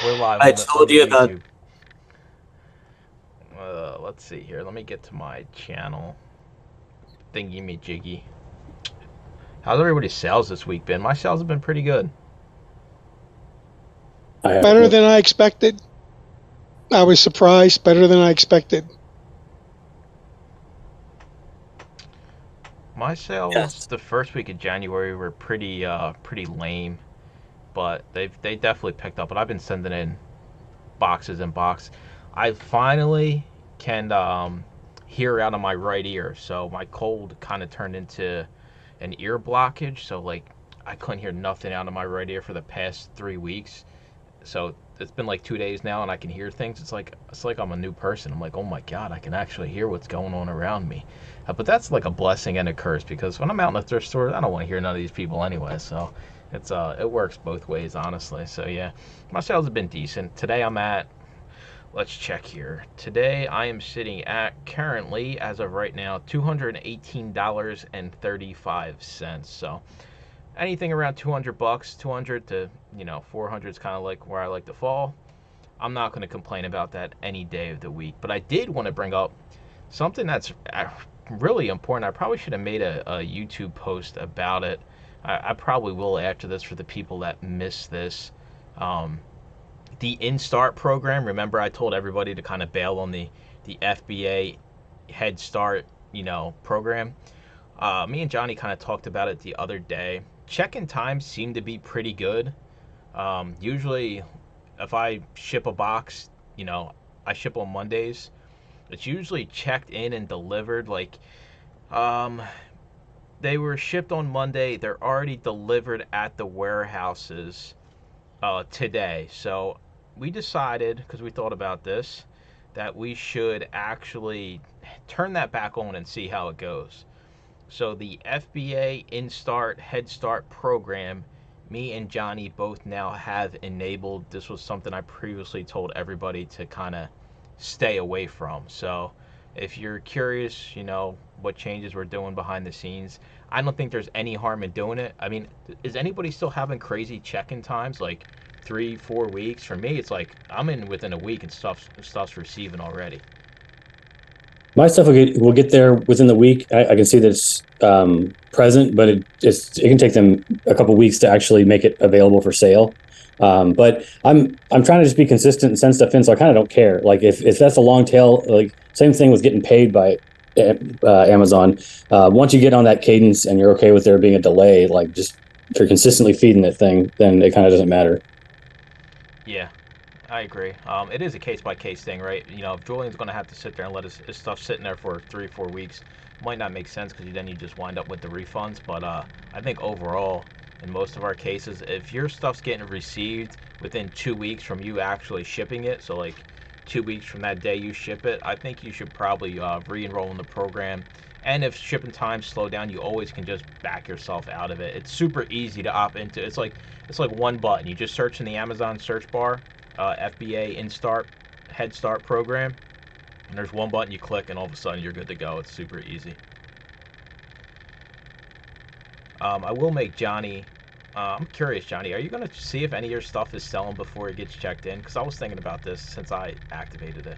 We're live I on told the you about. YouTube. Let's see here. Let me get to my channel. Thingy me jiggy. How's everybody's sales this week been? My sales have been pretty good. I have Better than I expected. I was surprised. Better than I expected. My sales yes. the first week of January were pretty lame, but they definitely picked up. But I've been sending in boxes and box. I finally can hear out of my right ear, so my cold kind of turned into an ear blockage. So like I couldn't hear nothing out of my right ear for the past 3 weeks. So it's been like 2 days now, and I can hear things. It's like I'm a new person. I'm like, oh my god, I can actually hear what's going on around me. But that's like a blessing and a curse because when I'm out in the thrift store, I don't want to hear none of these people anyway. So it works both ways, honestly. So yeah, my sales have been decent. Today I'm at, let's check here. Today I am sitting at currently, as of right now, $218.35. So anything around 200 bucks, 200 to 400 is kind of like where I like to fall. I'm not going to complain about that any day of the week. But I did want to bring up something that's really important. I probably should have made a YouTube post about it. I probably will after this for the people that missed this. Um, the Instart program. Remember, I told everybody to kind of bail on the FBA Head Start, program. Me and Johnny kind of talked about it the other day. Check-in times seem to be pretty good. Usually, if I ship a box, I ship on Mondays. It's usually checked in and delivered. Like, um, they were shipped on Monday. They're already delivered at the warehouses today. So we decided, because we thought about this, that we should actually turn that back on and see how it goes. So the FBA Instart Head Start program, me and Johnny both now have enabled. This was something I previously told everybody to kind of stay away from. So if you're curious, what changes we're doing behind the scenes, I don't think there's any harm in doing it. I mean, is anybody still having crazy check-in times like 3, 4 weeks? For me, it's like I'm in within a week and stuff's receiving already. My stuff will get there within the week. I can see that it's present, but it can take them a couple weeks to actually make it available for sale. But I'm trying to just be consistent and send stuff in, so I kind of don't care. Like if that's a long tail, like same thing with getting paid by Amazon. Once you get on that cadence and you're okay with there being a delay, like just if you're consistently feeding that thing, then it kind of doesn't matter. Yeah, I agree. It is a case by case thing, right? If Julian's going to have to sit there and let his stuff sitting there for 3, 4 weeks, might not make sense because then you just wind up with the refunds. But I think overall, in most of our cases, if your stuff's getting received within 2 weeks from you actually shipping it, so like 2 weeks from that day you ship it, I think you should probably re-enroll in the program. And if shipping times slow down, you always can just back yourself out of it. It's super easy to opt into. It's like one button. You just search in the Amazon search bar, FBA Instart Head Start program, and there's one button you click, and all of a sudden you're good to go. It's super easy. I will make Johnny. I'm curious, Johnny. Are you gonna see if any of your stuff is selling before it gets checked in? Because I was thinking about this since I activated it.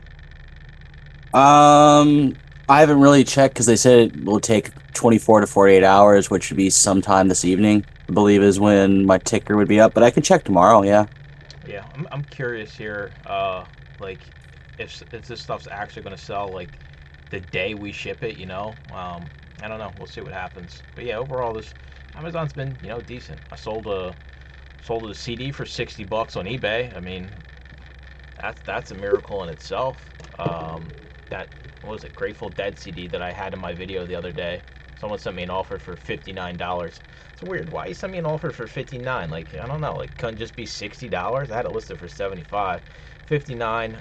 Um, I haven't really checked because they said it will take 24 to 48 hours, which should be sometime this evening, I believe is when my ticker would be up. But I can check tomorrow, yeah. Yeah, I'm curious here. Like if this stuff's actually gonna sell like the day we ship it. I don't know. We'll see what happens. But yeah, overall, this Amazon's been decent. I sold a CD for 60 bucks on eBay. I mean, that's a miracle in itself. That what was it, Grateful Dead CD that I had in my video the other day. Someone sent me an offer for $59. It's weird. Why you send me an offer for 59? Like I don't know. Like couldn't just be $60? I had it listed for 75. 59.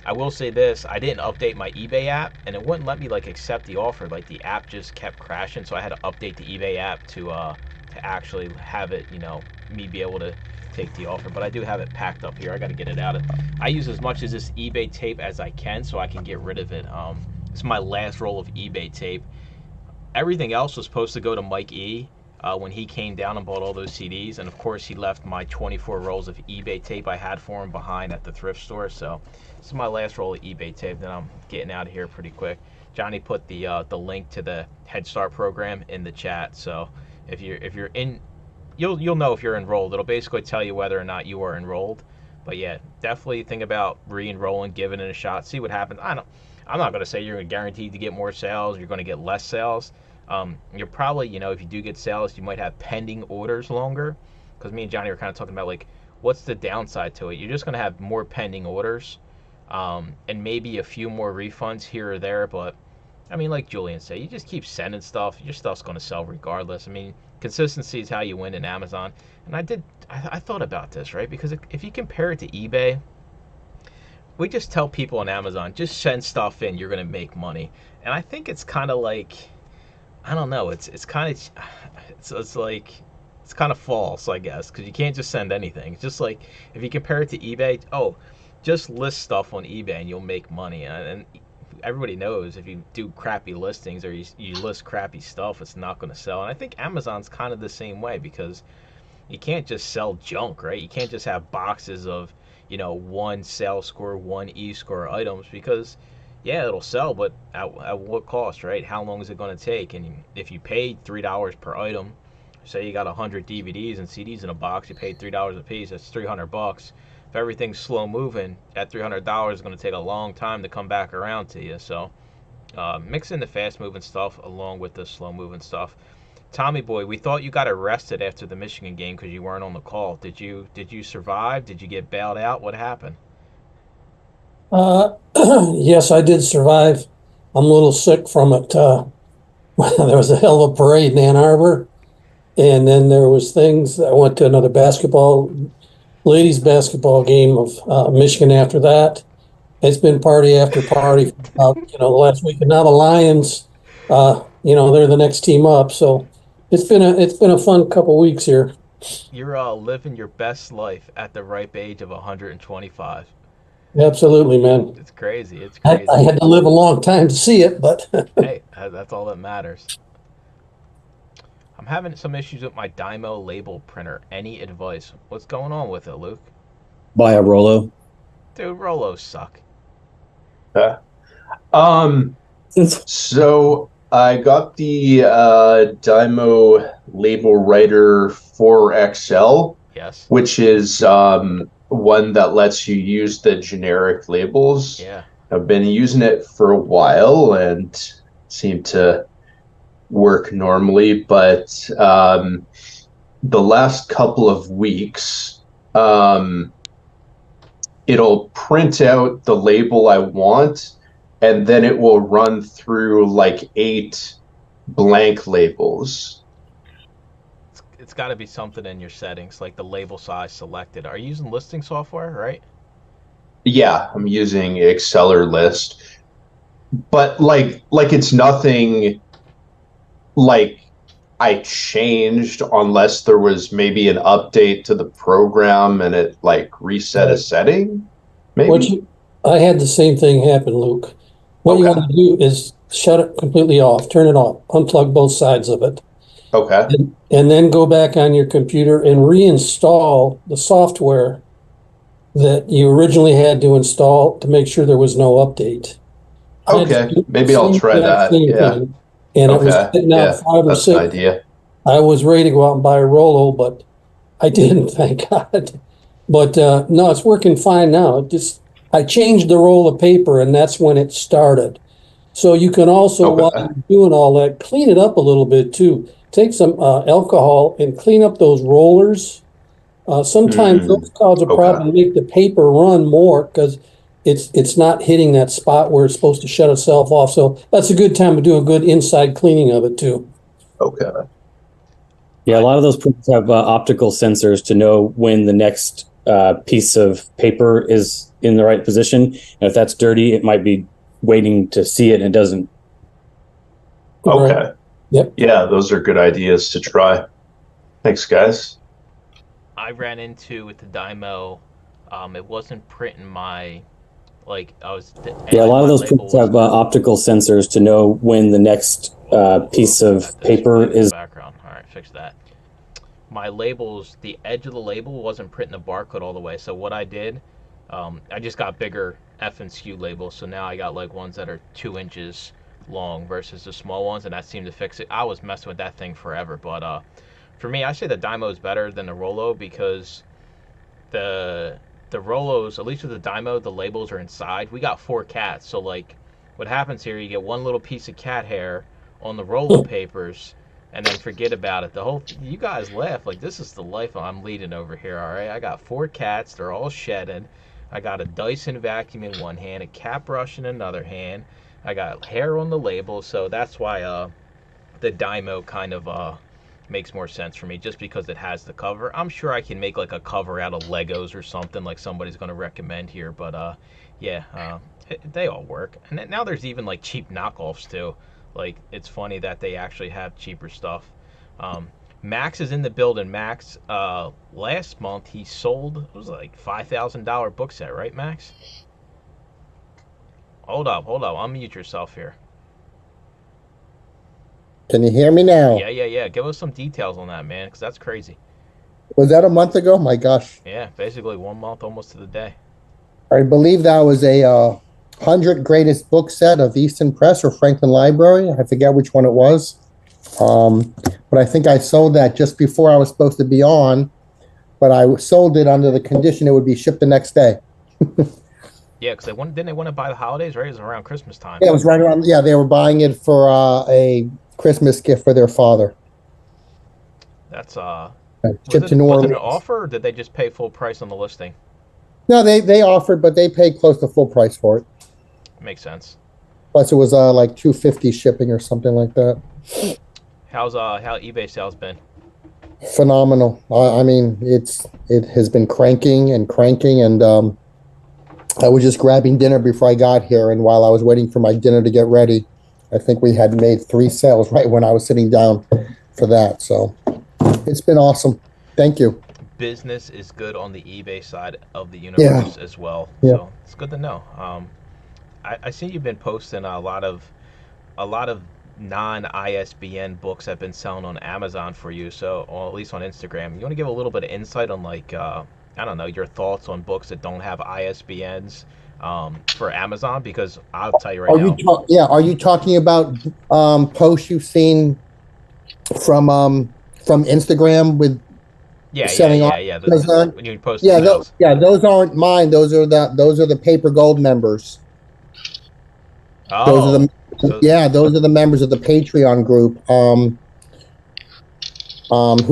I will say this: I didn't update my eBay app, and it wouldn't let me like accept the offer. Like the app just kept crashing, so I had to update the eBay app to actually have it, me be able to take the offer. But I do have it packed up here. I got to get it out. I use as much of this eBay tape as I can so I can get rid of it. It's my last roll of eBay tape. Everything else was supposed to go to Mike E. when he came down and bought all those CDs. And of course, he left my 24 rolls of eBay tape I had for him behind at the thrift store. So this is my last roll of eBay tape. Then I'm getting out of here pretty quick. Johnny put the link to the Head Start program in the chat. So if you're in, you'll know if you're enrolled. It'll basically tell you whether or not you are enrolled. But yeah, definitely think about re-enrolling, giving it a shot, see what happens. I'm not going to say you're guaranteed to get more sales. You're going to get less sales. You're probably, if you do get sales, you might have pending orders longer. Because me and Johnny were kind of talking about, like, what's the downside to it? You're just going to have more pending orders, and maybe a few more refunds here or there. But, I mean, like Julian said, you just keep sending stuff. Your stuff's going to sell regardless. I mean, consistency is how you win in Amazon. And I thought about this, right? Because if you compare it to eBay, we just tell people on Amazon, just send stuff in, you're going to make money. And I think it's kind of like, I don't know, it's kind of false, I guess, because you can't just send anything. It's just like, if you compare it to eBay, just list stuff on eBay and you'll make money. And everybody knows if you do crappy listings or you list crappy stuff, it's not going to sell. And I think Amazon's kind of the same way, because you can't just sell junk, right? You can't just have boxes of, one sales score, one e-score items, because yeah, it'll sell, but at what cost, right? How long is it going to take? And if you paid $3 per item, say you got 100 DVDs and CDs in a box, you paid $3 a piece, that's $300. If everything's slow moving, that $300 is going to take a long time to come back around to you. So mix in the fast moving stuff along with the slow moving stuff. Tommy boy, we thought you got arrested after the Michigan game because you weren't on the call. Did you survive? Did you get bailed out? What happened? Yes, I did survive. I'm a little sick from it. There was a hell of a parade in Ann Arbor, and then there was things. I went to another ladies basketball game of Michigan after that. It's been party after party, the last week, and now the Lions, they're the next team up. So it's been a fun couple weeks here. You're living your best life at the ripe age of 125. Absolutely, man. It's crazy. It's crazy. I had to live a long time to see it, but hey, that's all that matters. I'm having some issues with my Dymo label printer. Any advice? What's going on with it, Luke? Buy a Rollo. Dude, Rollos suck. So I got the Dymo label writer 4XL. Yes. Which is one that lets you use the generic labels. Yeah. I've been using it for a while and seemed to work normally, but the last couple of weeks, it'll print out the label I want, and then it will run through like 8 blank labels. It's got to be something in your settings, like the label size selected. Are you using listing software, right? Yeah, I'm using Exceller List, but like it's nothing like I changed, unless there was maybe an update to the program and it like reset a setting. Maybe I had the same thing happen, Luke. What you want to do is shut it completely off, turn it off, unplug both sides of it. Okay. And then go back on your computer and reinstall the software that you originally had to install to make sure there was no update. Okay, maybe I'll try that. Yeah. And it was sitting out 5 or 6. That's an idea. I was ready to go out and buy a Rollo, but I didn't, thank God. But no, it's working fine now. I changed the roll of paper, and that's when it started. So you can also, while you're doing all that, clean it up a little bit too. Take some alcohol and clean up those rollers. Sometimes those cause a problem to make the paper run more because it's not hitting that spot where it's supposed to shut itself off. So that's a good time to do a good inside cleaning of it too. Okay. Yeah, a lot of those printers have optical sensors to know when the next piece of paper is in the right position. And if that's dirty, it might be waiting to see it and it doesn't. Okay. Right. Yep. Yeah, those are good ideas to try. Thanks, guys. I ran into with the Dymo, it wasn't printing my, like, I was... Yeah, a lot of those printers have optical sensors to know when the next piece of paper is... Background. All right, fix that. My labels, the edge of the label wasn't printing the barcode all the way. So what I did, I just got bigger F and SKU labels. So now I got like ones that are 2 inches long versus the small ones, and that seemed to fix it. I was messing with that thing forever, but for me, I say the Dymo is better than the Rolo because the Rolos, at least with the Dymo, the labels are inside. We got 4 cats, so like what happens here, you get one little piece of cat hair on the Rolo papers and then forget about it. You guys laugh like this is the life I'm leading over here, all right? I got 4 cats, they're all shedding. I got a Dyson vacuum in one hand, a cat brush in another hand. I got hair on the label, so that's why the Dymo kind of makes more sense for me, just because it has the cover. I'm sure I can make like a cover out of Legos or something like somebody's going to recommend here, but yeah, they all work. And now there's even like cheap knockoffs too. Like, it's funny that they actually have cheaper stuff. Max is in the building. Max, last month he sold, it was like $5,000 book set, right, Max? Hold up. Unmute yourself here. Can you hear me now? Yeah. Give us some details on that, man, because that's crazy. Was that a month ago? My gosh. Yeah, basically 1 month, almost to the day. I believe that was a 100 greatest book set of Easton Press or Franklin Library. I forget which one it was. But I think I sold that just before I was supposed to be on. But I sold it under the condition it would be shipped the next day. Yeah, because didn't they want to buy the holidays, right? It was around Christmas time. Yeah, it was right around. Yeah, they were buying it for a Christmas gift for their father. That's shipped to New Orleans. Was it an offer, or did they just pay full price on the listing? No, they offered, but they paid close to full price for it. Makes sense. Plus, it was like $250 shipping or something like that. How eBay sales been? Phenomenal. I mean, it has been cranking, and I was just grabbing dinner before I got here, and while I was waiting for my dinner to get ready, I think we had made 3 sales right when I was sitting down for that. So it's been awesome. Thank you. Business is good on the eBay side of the universe as well. Yeah. So it's good to know. I see you've been posting a lot of non-ISBN books have been selling on Amazon for you, so, or at least on Instagram. You want to give a little bit of insight on, like, I don't know, your thoughts on books that don't have ISBNs for Amazon? Because I'll tell you right now. Are you talking about posts you've seen from Instagram with selling? Yeah. When you post those aren't mine. Those are the Paper Gold members. Oh, those are the members of the Patreon group who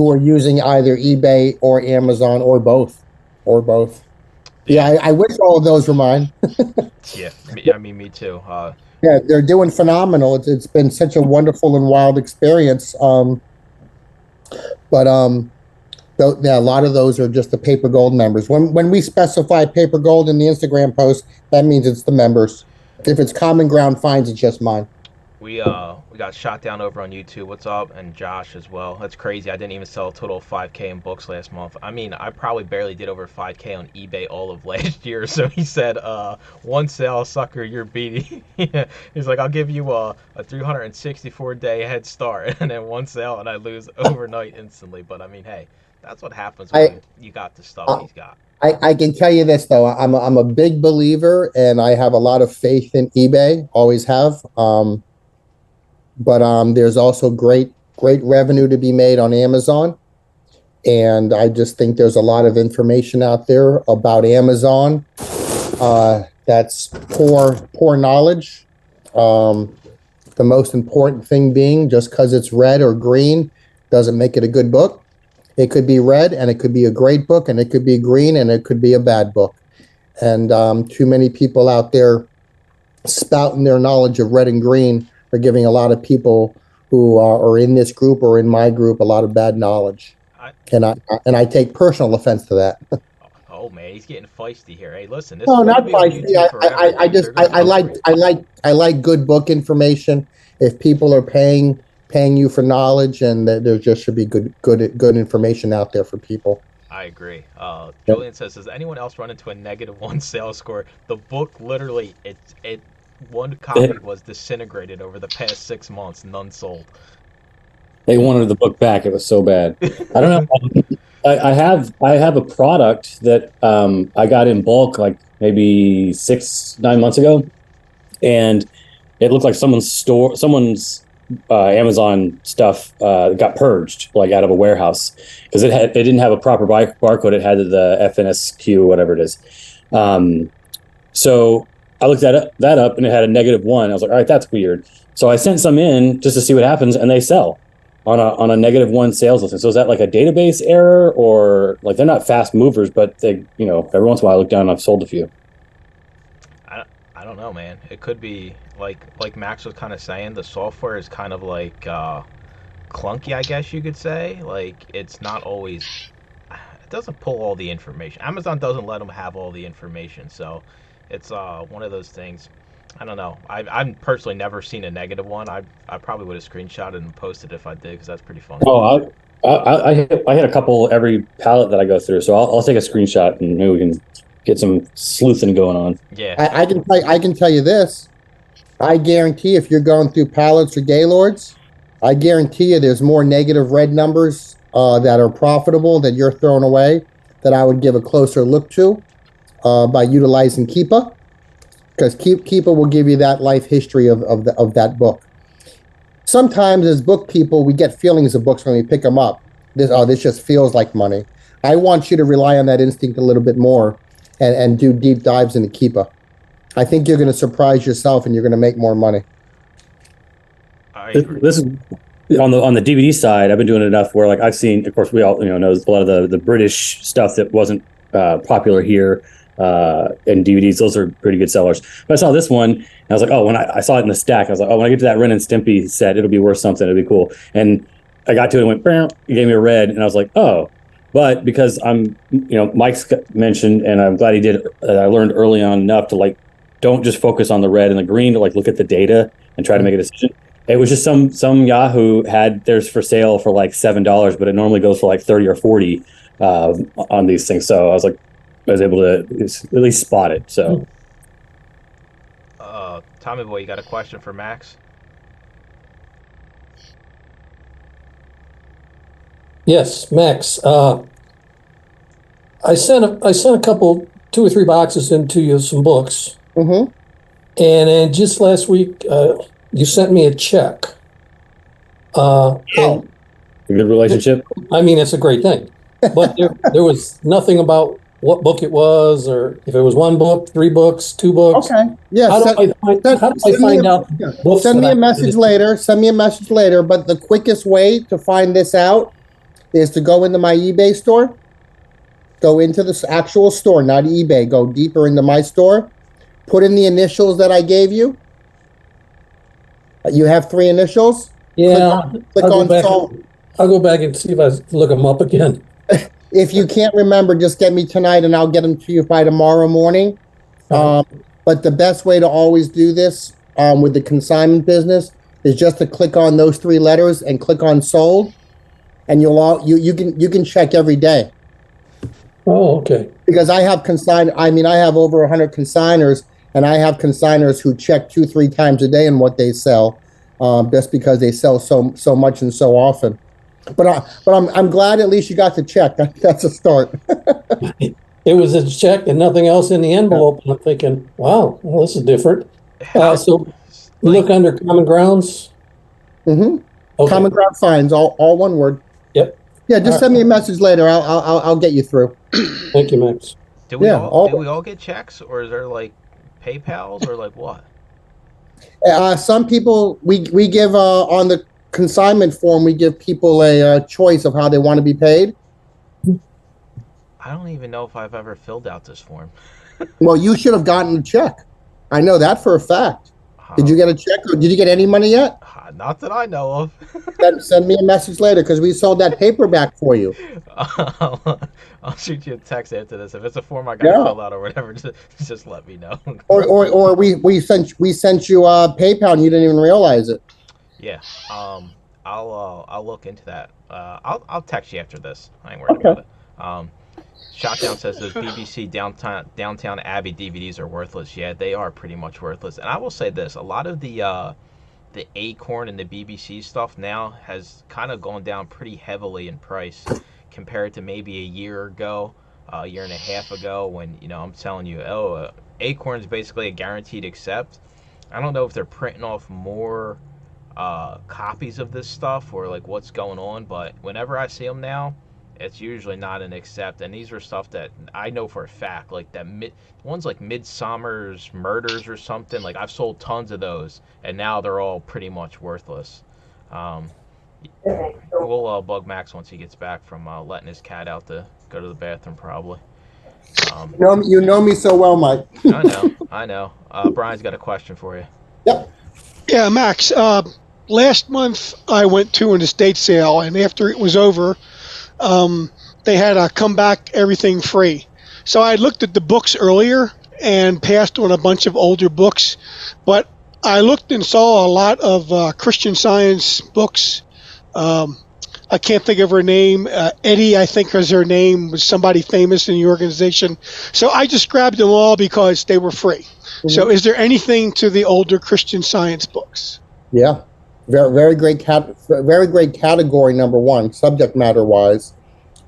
are using either eBay or Amazon or both. Yeah, I wish all of those were mine. Yeah, I mean, me too. Yeah, they're doing phenomenal. It's been such a wonderful and wild experience. But a lot of those are just the Paper Gold members. When we specify Paper Gold in the Instagram post, that means it's the members. If it's Common Ground Finds, it's just mine. We got shot down over on YouTube. What's up? And Josh as well. That's crazy. I didn't even sell a total of 5K in books last month. I mean, I probably barely did over 5K on eBay all of last year. So he said, one sale, sucker, you're beating. He's like, I'll give you a 364-day head start, and then one sale, and I lose overnight instantly. But I mean, hey, that's what happens when you got the stuff he's got. I can tell you this, though. I'm a big believer, and I have a lot of faith in eBay. Always have. But there's also great revenue to be made on Amazon. And I just think there's a lot of information out there about Amazon that's poor knowledge. The most important thing being, just because it's red or green doesn't make it a good book. It could be red, and it could be a great book, and it could be green, and it could be a bad book. And too many people out there spouting their knowledge of red and green are giving a lot of people who are in this group or in my group a lot of bad knowledge. And I take personal offense to that. Oh man, he's getting feisty here. Hey, listen. No, not feisty. I like good book information. If people are paying you for knowledge, and there just should be good information out there for people. I agree. Julian says, does anyone else run into a -1 sales score? The book literally, one copy was disintegrated over the past 6 months. None sold. They wanted the book back. It was so bad. I don't know. I have a product that I got in bulk like maybe 9 months ago, and it looked like someone's Amazon stuff got purged like out of a warehouse because it didn't have a proper barcode. It had the FNSQ, whatever it is. So I looked that up and it had a -1. I was like, all right, that's weird. So I sent some in just to see what happens, and they sell on a -1 sales listing. So is that like a database error, or like they're not fast movers, but they, every once in a while I look down and I've sold a few. I don't know, man. It could be like Max was kind of saying, the software is kind of like clunky, I guess you could say. Like it's not always, it doesn't pull all the information. Amazon doesn't let them have all the information, so it's one of those things. I don't know. I've personally never seen a -1. I probably would have screenshotted and posted if I did, because that's pretty funny. Oh, I hit a couple every pallet that I go through, so I'll take a screenshot and maybe we can get some sleuthing going on. Yeah. I can tell you this. I guarantee if you're going through pallets or Gaylords, I guarantee you there's more negative red numbers that are profitable that you're throwing away that I would give a closer look to by utilizing Keepa, because Keepa will give you that life history of that book. Sometimes as book people, we get feelings of books when we pick them up. This just feels like money. I want you to rely on that instinct a little bit more and do deep dives into Keepa. I think you're going to surprise yourself and you're going to make more money. I agree. This is on the DVD side. I've been doing enough where like I've seen, of course, we all know a lot of the British stuff that wasn't popular here and DVDs. Those are pretty good sellers. But I saw this one and I was like, oh, when I saw it in the stack, I was like, oh, when I get to that Ren and Stimpy set, it'll be worth something. It'll be cool. And I got to it and went, Bam! It gave me a red, and I was like, oh. But because Mike's mentioned, and I'm glad he did, I learned early on enough to like, don't just focus on the red and the green, to like look at the data and try to make a decision. It was just some Yahoo had theirs for sale for like $7, but it normally goes for like 30 or 40 on these things. So I was able to at least spot it. So, Tommy Boy, you got a question for Max? Yes, Max. I sent a couple, 2 or 3 boxes into you, some books. Mm-hmm. And then just last week, you sent me a check. a good relationship. I mean, it's a great thing. But there was nothing about what book it was, or if it was 1 book, 3 books, 2 books. Okay. Yeah. How do I find out? Send me a message later. Send me a message later. But the quickest way to find this out is to go into my eBay store. Go into the actual store, not eBay. Go deeper into my store. Put in the initials that I gave you. You have 3 initials? Yeah. Click on sold. I'll go back and see if I look them up again. If you can't remember, just get me tonight and I'll get them to you by tomorrow morning. But the best way to always do this with the consignment business is just to click on those 3 letters and click on sold, and you can check every day. Oh, okay. Because I have I have over 100 consigners, and I have consigners who check 2-3 times a day in what they sell, just because they sell so much and so often. But I'm glad at least you got the check. That's a start. It was a check and nothing else in the envelope. And I'm thinking, wow, well, this is different. So look under common grounds. Mm-hmm. Okay. Common ground finds, all one word. Yep. Yeah, just send me a message later. I'll get you through. Thank you, Max. Do we all get checks, or is there like PayPals, or like what? Some people we give on the consignment form, we give people a choice of how they want to be paid. I don't even know if I've ever filled out this form. Well, you should have gotten a check. I know that for a fact. Did you get a check, or did you get any money yet? Not that I know of. Send me a message later, because we sold that paperback for you. I'll shoot you a text after this. If it's a form I got to fill out or whatever, just let me know. Or we sent you PayPal and you didn't even realize it. Yeah. I'll look into that. I'll text you after this. I ain't worried about it. Shotdown says those BBC Downtown Abbey DVDs are worthless. Yeah, they are pretty much worthless. And I will say this: a lot of the the Acorn and the BBC stuff now has kind of gone down pretty heavily in price compared to maybe a year ago, a year and a half ago, when, you know, I'm telling you, Acorn's basically a guaranteed accept. I don't know if they're printing off more copies of this stuff or like what's going on, but whenever I see them now, it's usually not an accept. And these are stuff that I know for a fact, like that ones like Midsummer's Murders or something. Like I've sold tons of those, and now they're all pretty much worthless. We'll bug Max once he gets back from letting his cat out to go to the bathroom, probably. You know me so well, Mike. I know. Brian's got a question for you. Yep. Yeah, Max. Last month I went to an estate sale, and after it was over, they had a come back everything free. So I looked at the books earlier and passed on a bunch of older books, but I looked and saw a lot of Christian Science books. I can't think of her name. Eddie, I think, was her name, was somebody famous in the organization. So I just grabbed them all because they were free. Mm-hmm. So is there anything to the older Christian Science books? Yeah. Very great category, number one, subject matter wise.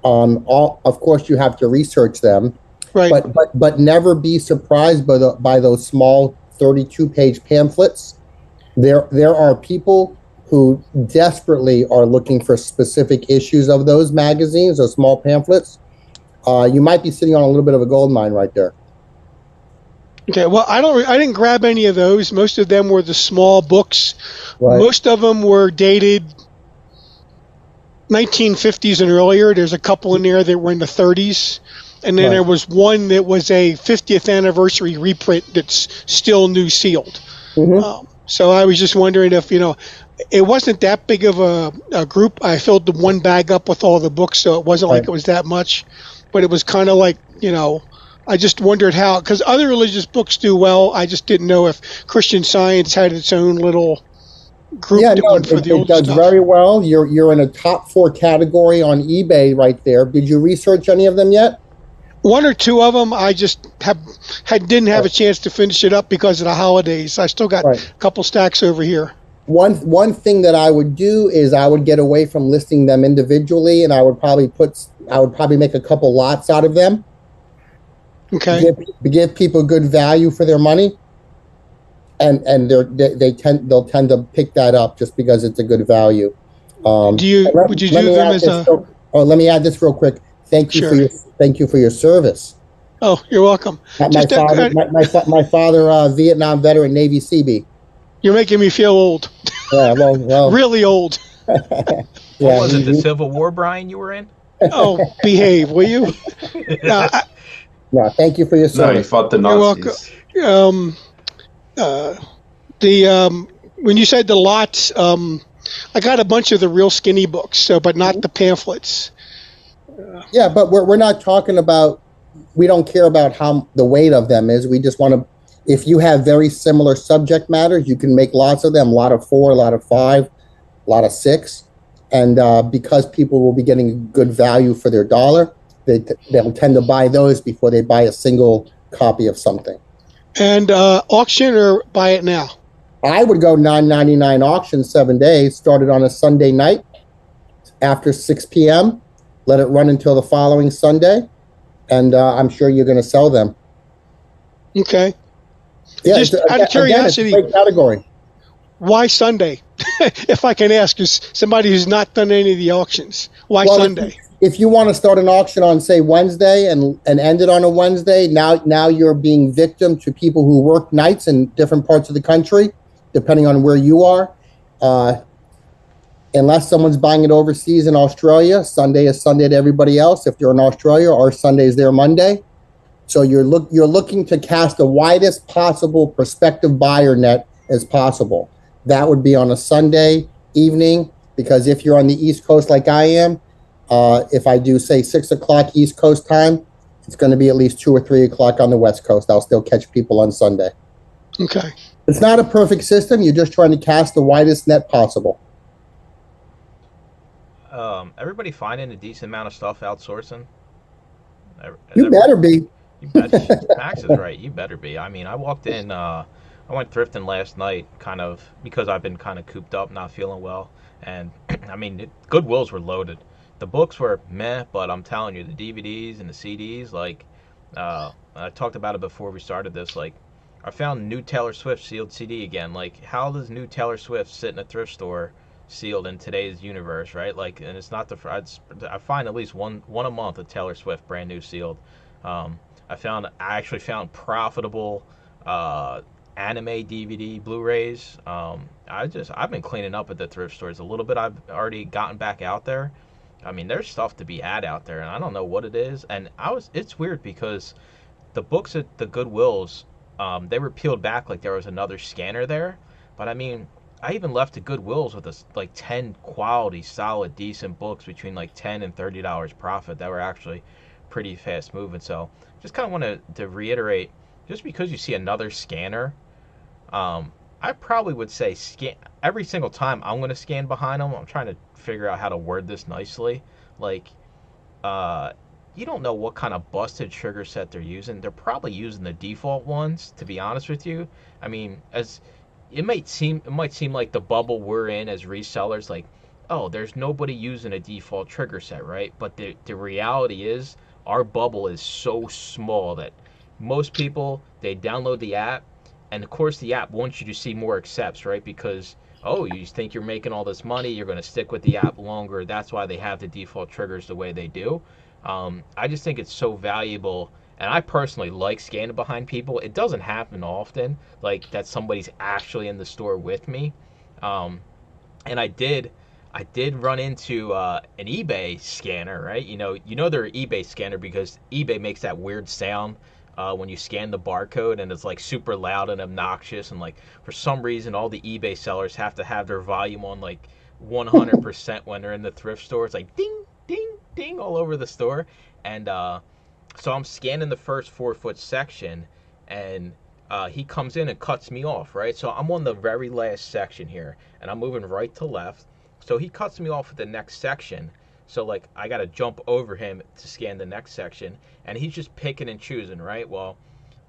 Of course, you have to research them, right? But never be surprised by those small 32-page pamphlets. There are people who desperately are looking for specific issues of those magazines, those small pamphlets. You might be sitting on a little bit of a gold mine right there. Okay, well, I didn't grab any of those. Most of them were the small books. Right. Most of them were dated 1950s and earlier. There's a couple in there that were in the 30s. And then there was one that was a 50th anniversary reprint that's still new sealed. Mm-hmm. So I was just wondering if, it wasn't that big of a group. I filled the one bag up with all the books, so it wasn't like it was that much. But it was kind of like, I just wondered how, because other religious books do well. I just didn't know if Christian Science had its own little group. Yeah, no, it does very well. You're in a top 4 category on eBay right there. Did you research any of them yet? One or two of them, I just didn't have a chance to finish it up because of the holidays. I still got a couple stacks over here. One thing that I would do is I would get away from listing them individually, and I would probably make a couple lots out of them. Okay. Give people good value for their money, and they'll tend to pick that up just because it's a good value. Would you do them as a? Let me add this real quick. Thank you for your service. Oh, you're welcome. My father, Vietnam veteran, Navy Seabee. You're making me feel old. Yeah, well. Really old. What was it, the Civil War, Brian, you were in? Oh, behave, will you? No, thank you for your service. No, he fought the Nazis. You're welcome. When you said the lots, I got a bunch of the real skinny books, but not the pamphlets. Yeah, but we're not talking about, we don't care about how the weight of them is. We just want to, if you have very similar subject matters, you can make lots of them, a lot of 4, a lot of 5, a lot of 6. And because people will be getting good value for their dollar, they'll tend to buy those before they buy a single copy of something. And auction or buy it now? I would go $9.99 auction, 7 days, started on a Sunday night after 6 p.m., let it run until the following Sunday, and I'm sure you're going to sell them. Okay. Yeah, just out of curiosity, it's a great category. Why Sunday? If I can ask, as somebody who's not done any of the auctions, why Sunday? If you want to start an auction on, say, Wednesday and end it on a Wednesday, now you're being victim to people who work nights in different parts of the country, depending on where you are. Unless someone's buying it overseas in Australia, Sunday is Sunday to everybody else. If you're in Australia, our Sunday is their Monday. So you're looking to cast the widest possible prospective buyer net as possible. That would be on a Sunday evening, because if you're on the East Coast like I am, if I do, say, 6 o'clock East Coast time, it's going to be at least 2 or 3 o'clock on the West Coast. I'll still catch people on Sunday. Okay. It's not a perfect system. You're just trying to cast the widest net possible. Everybody finding a decent amount of stuff outsourcing? You better be. You bet. Max is right. You better be. I mean, I walked in I went thrifting last night, kind of because I've been kind of cooped up, not feeling well, and I mean, Goodwills were loaded. The books were meh, but I'm telling you, the DVDs and the CDs, like, I talked about it before we started this. Like, I found new Taylor Swift sealed CD again. Like, how does new Taylor Swift sit in a thrift store sealed in today's universe, right? Like, and it's not the I find at least one a month of Taylor Swift brand new sealed. I actually found profitable anime DVD Blu-rays. I've been cleaning up at the thrift stores a little bit. I've already gotten back out there. I mean, there's stuff to be had out there, and I don't know what it is. And it's weird because the books at the Goodwills, they were peeled back like there was another scanner there. But I mean, I even left the Goodwills with like 10 quality, solid, decent books between like $10 and $30 profit that were actually pretty fast moving. So just kind of want to reiterate, just because you see another scanner, I probably would say scan every single time I'm going to scan behind them. I'm trying to figure out how to word this nicely. Like, you don't know what kind of busted trigger set they're using. They're probably using the default ones, to be honest with you. I mean, as it might seem like the bubble we're in as resellers, like, oh, there's nobody using a default trigger set, right? But the reality is our bubble is so small that most people, they download the app, and of course the app wants you to see more accepts, right? Because, oh, you think you're making all this money, you're going to stick with the app longer. That's why they have the default triggers the way they do. I just think it's so valuable, and I personally like scanning behind people. It doesn't happen often, like that somebody's actually in the store with me. And I did run into an eBay scanner, right? You know they're an eBay scanner because eBay makes that weird sound when you scan the barcode, and it's like super loud and obnoxious, and like for some reason all the eBay sellers have to have their volume on like 100% when they're in the thrift store. It's like ding, ding, ding all over the store. And so I'm scanning the first 4-foot section, and he comes in and cuts me off, right? So I'm on the very last section here, and I'm moving right to left. So he cuts me off at the next section. So, like, I got to jump over him to scan the next section, and he's just picking and choosing, right? Well,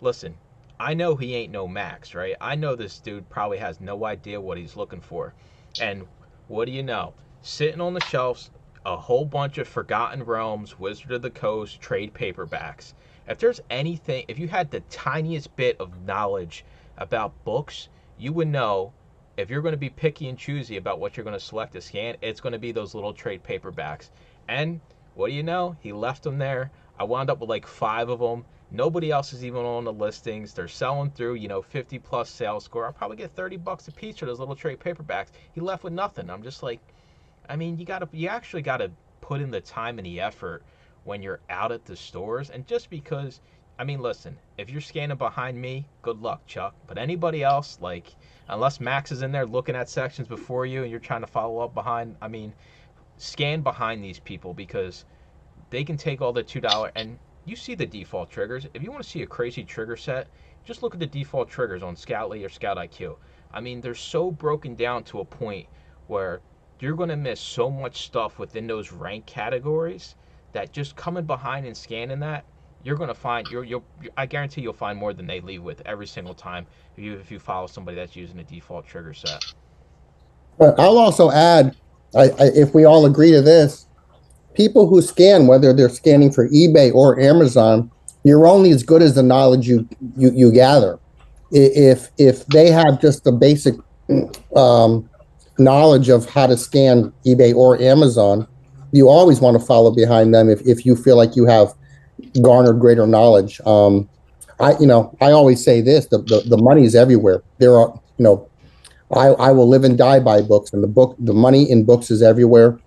listen, I know he ain't no Max, right? I know this dude probably has no idea what he's looking for. And what do you know? Sitting on the shelves, a whole bunch of Forgotten Realms, Wizard of the Coast, trade paperbacks. If there's anything, if you had the tiniest bit of knowledge about books, you would know if you're going to be picky and choosy about what you're going to select to scan, it's going to be those little trade paperbacks. And what do you know? He left them there. I wound up with like 5 of them. Nobody else is even on the listings. They're selling through, 50 plus sales score. I'll probably get $30 a piece for those little trade paperbacks. He left with nothing. I'm just like, I mean, you actually got to put in the time and the effort when you're out at the stores. And just because, I mean, listen, if you're scanning behind me, good luck, Chuck. But anybody else, like, unless Max is in there looking at sections before you and you're trying to follow up behind, I mean, scan behind these people because they can take all the $2 and you see the default triggers. If you want to see a crazy trigger set, just look at the default triggers on Scoutly or Scout IQ. I mean, they're so broken down to a point where you're going to miss so much stuff within those rank categories that just coming behind and scanning that, you're going to find, I guarantee you'll find more than they leave with every single time if you follow somebody that's using a default trigger set. But I'll also add, if we all agree to this, people who scan, whether they're scanning for eBay or Amazon, you're only as good as the knowledge you gather. If they have just the basic knowledge of how to scan eBay or Amazon, you always want to follow behind them if you feel like you have garnered greater knowledge. I always say this: the money is everywhere. There are, I will live and die by books, and the money in books is everywhere.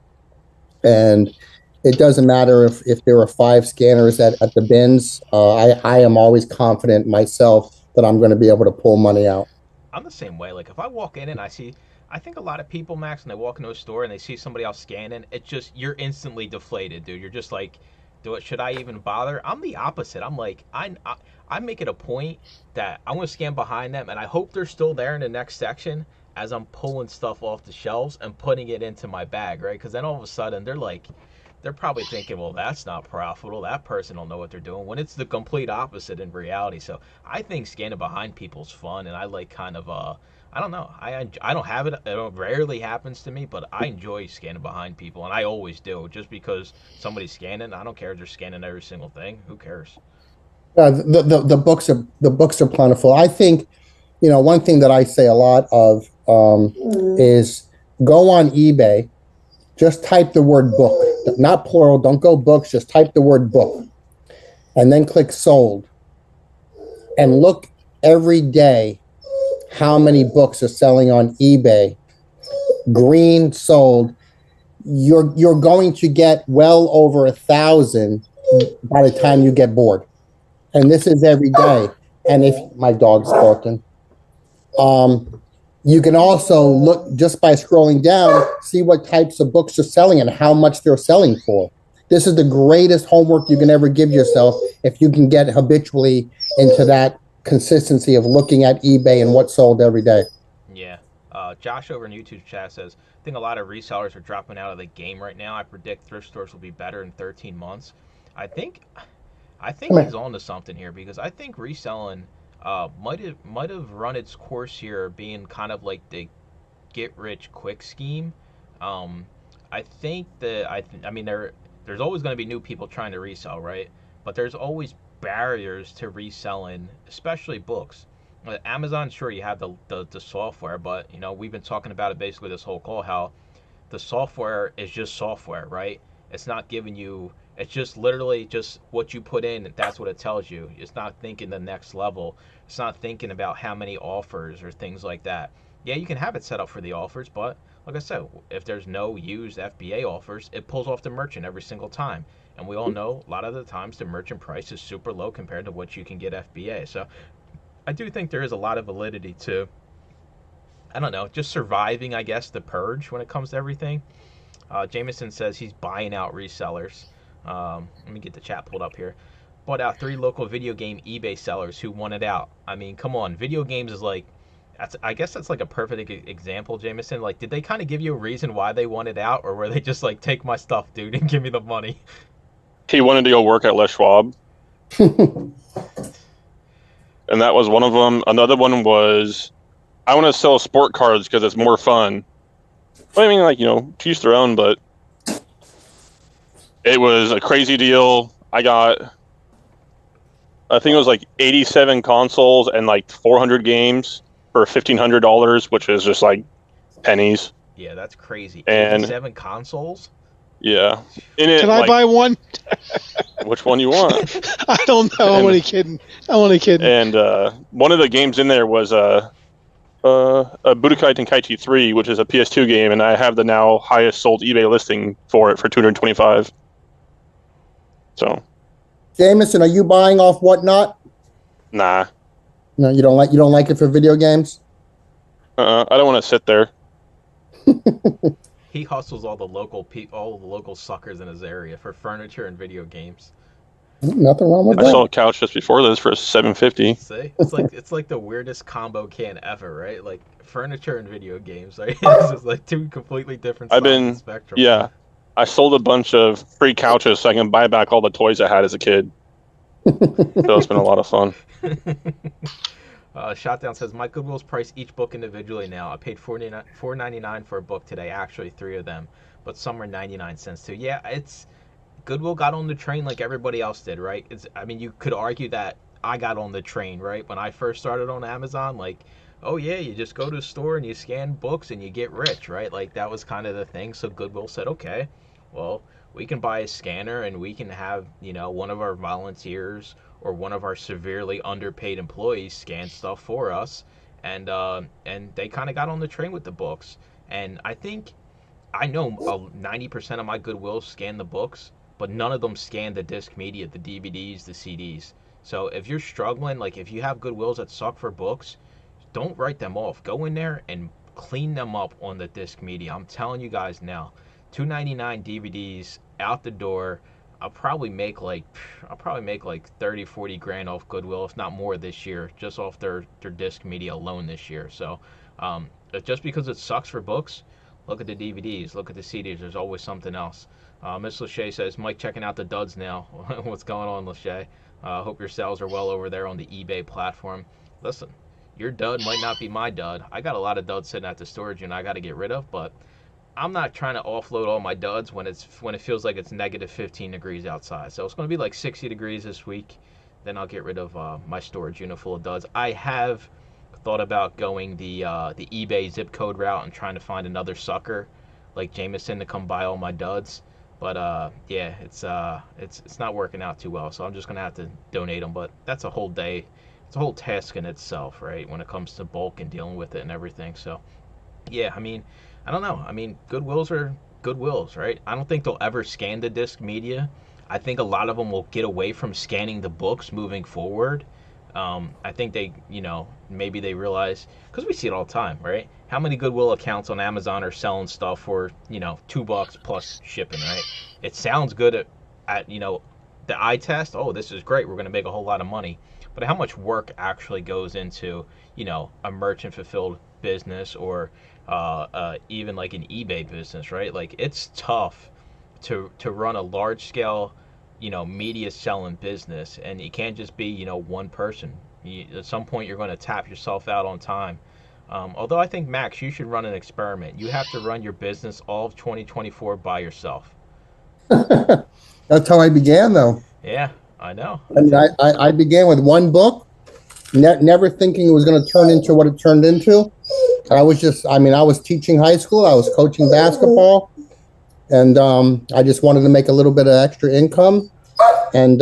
And it doesn't matter if there are 5 scanners at the bins. I am always confident myself that I'm going to be able to pull money out. I'm the same way. Like, if I walk in and I think a lot of people, Max, when they walk into a store and they see somebody else scanning, you're instantly deflated, dude. You're just like, should I even bother? I'm the opposite. I'm like, I make it a point that I'm going to scan behind them, and I hope they're still there in the next section as I'm pulling stuff off the shelves and putting it into my bag, right? Because then all of a sudden they're they're probably thinking, well, that's not profitable. That person don't know what they're doing. When it's the complete opposite in reality. So I think scanning behind people's fun, and I like kind of I don't know. I don't have it. It rarely happens to me, but I enjoy scanning behind people, and I always do. Just because somebody's scanning, I don't care if they're scanning every single thing. Who cares? The books are plentiful. I think, one thing that I say a lot of is go on eBay, just type the word book, not plural. Don't go books. Just type the word book, and then click sold, and look every day how many books are selling on eBay. Green sold. You're going to get well over 1,000 by the time you get bored. And this is every day. And if my dog's barking, you can also look just by scrolling down, see what types of books are selling and how much they're selling for. This is the greatest homework you can ever give yourself if you can get habitually into that consistency of looking at eBay and what's sold every day. Yeah. Josh over in YouTube chat says, I think a lot of resellers are dropping out of the game right now. I predict thrift stores will be better in 13 months. I think he's on to something here, because I think reselling might have run its course here, being kind of like the get rich quick scheme. I think that I mean there's always going to be new people trying to resell, right? But there's always barriers to reselling, especially books. Amazon, sure, you have the software, but we've been talking about it basically this whole call, how the software is just software, right? It's not giving you, it's just literally just what you put in, that's what it tells you. It's not thinking the next level. It's not thinking about how many offers or things like that. Yeah, you can have it set up for the offers, but like I said, if there's no used FBA offers, it pulls off the merchant every single time. And we all know a lot of the times the merchant price is super low compared to what you can get FBA. So I do think there is a lot of validity to, I don't know, just surviving, I guess, the purge when it comes to everything. Jameson says he's buying out resellers. Let me get the chat pulled up here. Bought out 3 local video game eBay sellers who wanted out. I mean, come on, video games is like, I guess that's like a perfect example, Jameson. Like, did they kind of give you a reason why they wanted out, or were they just like, take my stuff, dude, and give me the money? He wanted to go work at Les Schwab. And that was one of them. Another one was, I want to sell sport cards because it's more fun. Well, I mean, like, to each their own, but it was a crazy deal. I think it was like 87 consoles and like 400 games for $1,500, which is just like pennies. Yeah, that's crazy. And 87 consoles? Yeah. Can I buy one? Which one you want? I don't know. I'm only kidding. And one of the games in there was a Budokai Tenkaichi 3, which is a PS2 game, and I have the now highest sold eBay listing for it for $225. So, Jameson, are you buying off Whatnot? Nah. No, you don't like it for video games? I don't want to sit there. He hustles all the local suckers in his area for furniture and video games. Nothing wrong with that. I saw a couch just before this for $750. See, it's like the weirdest combo can ever, right? Like furniture and video games, right? It's just like 2 completely different sides of the spectrum. Yeah, I sold a bunch of free couches so I can buy back all the toys I had as a kid. So it's been a lot of fun. Shotdown says, my Goodwill's price each book individually now. I paid $4.99 for a book today, actually 3 of them, but some are 99 cents too. Yeah, Goodwill got on the train like everybody else did, right? I mean, you could argue that I got on the train, right? When I first started on Amazon, like, oh yeah, you just go to a store and you scan books and you get rich, right? Like, that was kind of the thing. So Goodwill said, okay, well, we can buy a scanner and we can have, one of our volunteers or one of our severely underpaid employees scan stuff for us. And they kind of got on the train with the books. And I know 90% of my Goodwill scan the books, but none of them scan the disc media, the DVDs, the CDs. So if you're struggling, like if you have Goodwills that suck for books, don't write them off. Go in there and clean them up on the disc media. I'm telling you guys now, $2.99 DVDs out the door. I'll probably make like 30, 40 grand off Goodwill, if not more this year, just off their disc media alone this year. So just because it sucks for books, Look at the DVDs. Look at the CDs. There's always something else. Miss Lachey says, Mike checking out the duds now. What's going on, Lachey? Hope your sales are well over there on the eBay platform. Listen, your dud might not be my dud. I got a lot of duds sitting at the storage unit I got to get rid of, but I'm not trying to offload all my duds when it feels like it's negative 15 degrees outside. So it's going to be like 60 degrees this week. Then I'll get rid of my storage unit full of duds. I have thought about going the eBay zip code route and trying to find another sucker like Jameson to come buy all my duds. But yeah, it's not working out too well. So I'm just gonna have to donate them. But that's a whole day. It's a whole task in itself, right? When it comes to bulk and dealing with it and everything. So yeah, I mean, I don't know. I mean, Goodwills are Goodwills, right? I don't think they'll ever scan the disc media. I think a lot of them will get away from scanning the books moving forward. I think they, maybe they realize, because we see it all the time, right? How many Goodwill accounts on Amazon are selling stuff for, $2 plus shipping, right? It sounds good at the eye test. Oh, this is great. We're going to make a whole lot of money. But how much work actually goes into, a merchant fulfilled business or even like an eBay business, right? Like it's tough to run a large scale media selling business, and you can't just be one person. At some point you're going to tap yourself out on time. Although I think, Max, you should run an experiment. You have to run your business all of 2024 by yourself. That's how I began, though. Yeah, I know. I mean, I began with one book, never thinking it was going to turn into what it turned into. I was teaching high school. I was coaching basketball. And I just wanted to make a little bit of extra income. And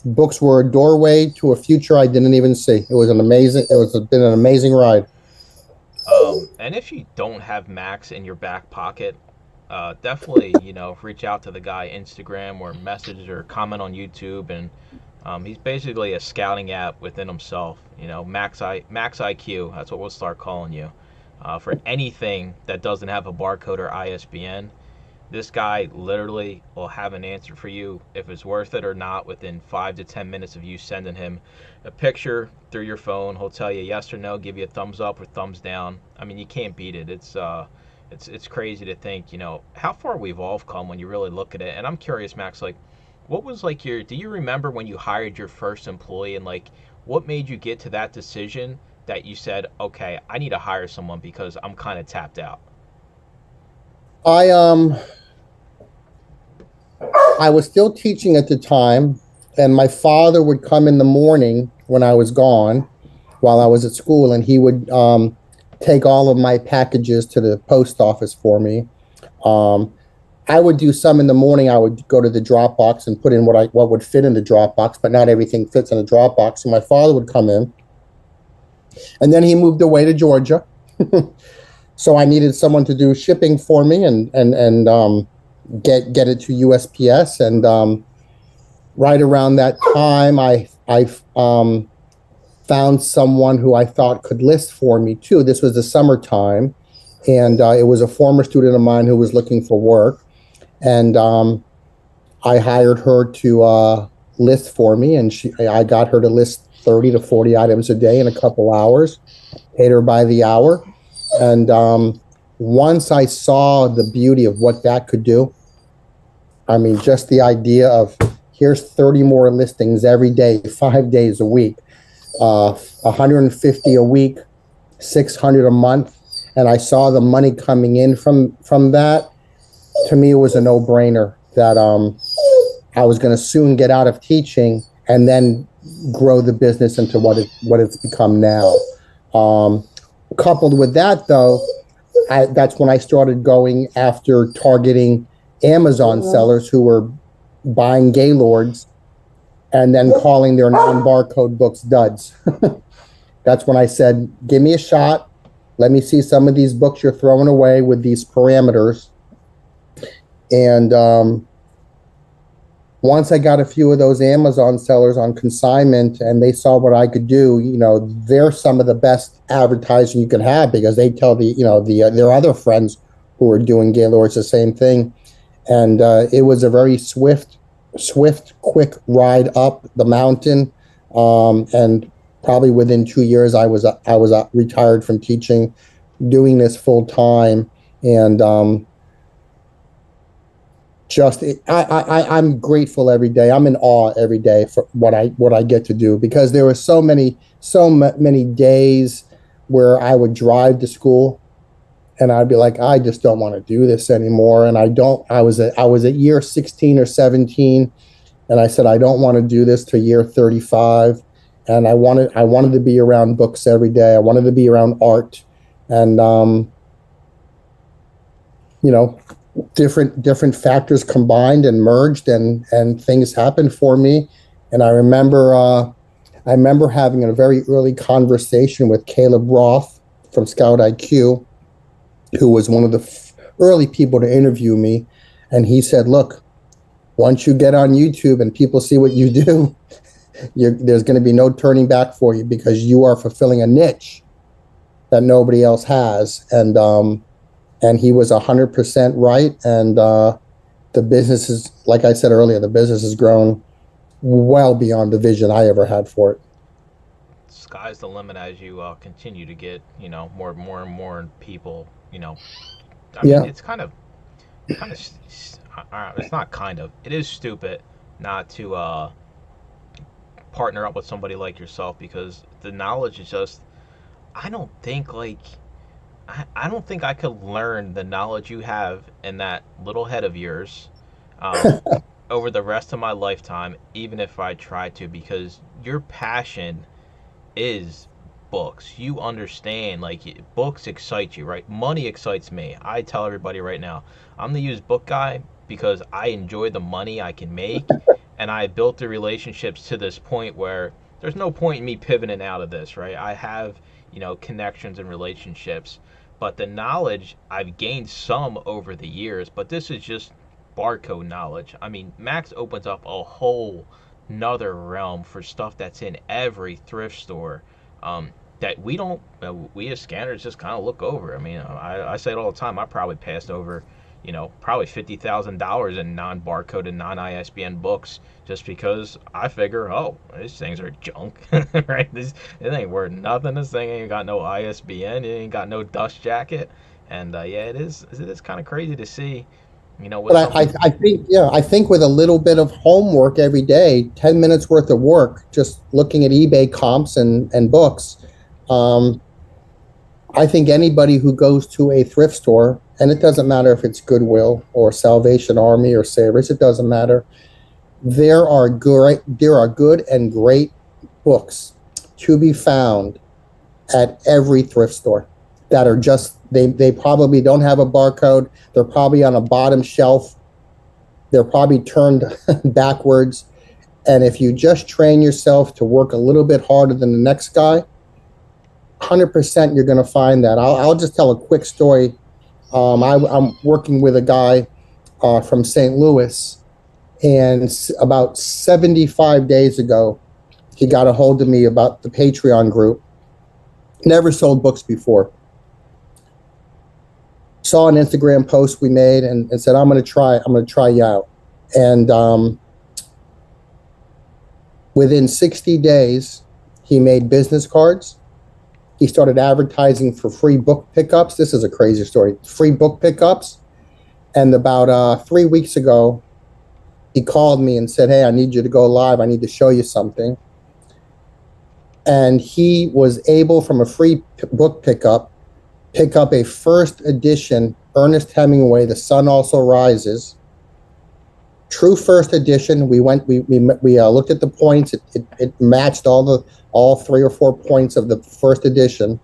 books were a doorway to a future I didn't even see. It was been an amazing ride. And if you don't have Max in your back pocket, definitely, reach out to the guy Instagram or message or comment on YouTube. And he's basically a scouting app within himself. Max IQ. That's what we'll start calling you. For anything that doesn't have a barcode or ISBN. This guy literally will have an answer for you if it's worth it or not within 5 to 10 minutes of you sending him a picture through your phone. He'll tell you yes or no, give you a thumbs up or thumbs down. I mean, you can't beat it. It's crazy to think, how far we've all come when you really look at it. And I'm curious, Max, like, what was like do you remember when you hired your first employee, and like, what made you get to that decision that you said, okay, I need to hire someone because I'm kind of tapped out? I was still teaching at the time, and my father would come in the morning when I was gone, while I was at school, and he would take all of my packages to the post office for me. I would do some in the morning. I would go to the drop box and put in what would fit in the drop box, but not everything fits in the drop box. So my father would come in, and then he moved away to Georgia. So I needed someone to do shipping for me and get it to USPS. And right around that time, I found someone who I thought could list for me too. This was the summertime, and it was a former student of mine who was looking for work. And I hired her to list for me, and I got her to list 30 to 40 items a day in a couple hours, paid her by the hour. And once I saw the beauty of what that could do, I mean, just the idea of here's 30 more listings every day, 5 days a week, 150 a week, 600 a month. And I saw the money coming in from that. To me, it was a no-brainer that I was going to soon get out of teaching and then grow the business into what it's become now. Coupled with that, though, that's when I started going after targeting Amazon sellers who were buying Gaylords and then calling their non-barcode books duds. That's when I said, give me a shot. Let me see some of these books you're throwing away with these parameters. And once I got a few of those Amazon sellers on consignment and they saw what I could do, they're some of the best advertising you could have, because they tell their other friends who are doing Gaylords the same thing. And it was a very swift, quick ride up the mountain. And probably within 2 years, I was retired from teaching, doing this full time. And I'm grateful every day. I'm in awe every day for what I get to do, because there were so many days where I would drive to school and I'd be like, I just don't want to do this anymore. And I was at year 16 or 17, and I said, I don't want to do this to year 35. And I wanted to be around books every day. I wanted to be around art, and different factors combined and merged, and things happened for me. And I remember having a very early conversation with Caleb Roth from Scout IQ, who was one of the early people to interview me. And he said, look, once you get on YouTube and people see what you do, there's going to be no turning back for you, because you are fulfilling a niche that nobody else has. And he was 100% right. And the business is, like I said earlier, the business has grown well beyond the vision I ever had for it. Sky's the limit as you continue to get, more and more people, I mean, it's it's not kind of, it is stupid not to partner up with somebody like yourself, because the knowledge is just, I don't think I could learn the knowledge you have in that little head of yours over the rest of my lifetime, even if I tried to, because your passion is books. You understand, books excite you, right? Money excites me. I tell everybody right now, I'm the used book guy because I enjoy the money I can make, and I built the relationships to this point where there's no point in me pivoting out of this, right? I have, connections and relationships, but the knowledge I've gained some over the years, but this is just barcode knowledge. I mean, Max opens up a whole another realm for stuff that's in every thrift store that we as scanners just kind of look over. I mean, I say it all the time. I probably passed over, probably $50,000 in non-barcode non-ISBN books, just because I figure, oh, these things are junk, right? It ain't worth nothing. This thing ain't got no ISBN. It ain't got no dust jacket. And it is kind of crazy to see. But I think with a little bit of homework every day, 10 minutes worth of work, just looking at eBay comps and books, I think anybody who goes to a thrift store, and it doesn't matter if it's Goodwill or Salvation Army or Savers, it doesn't matter. There are good and great books to be found at every thrift store that are just, they probably don't have a barcode. They're probably on a bottom shelf. They're probably turned backwards. And if you just train yourself to work a little bit harder than the next guy, 100% you're going to find that. I'll just tell a quick story. I'm working with a guy from St. Louis, and about 75 days ago, he got a hold of me about the Patreon group. Never sold books before. Saw an Instagram post we made and said, I'm going to try you out. And within 60 days, he made business cards. He started advertising for free book pickups. This is a crazy story. Free book pickups. And about 3 weeks ago, he called me and said, hey, I need you to go live. I need to show you something. And he was able, from a free book pick up a first edition Ernest Hemingway, The Sun Also Rises. True first edition. We looked at the points. It matched all 3 or 4 points of the first edition,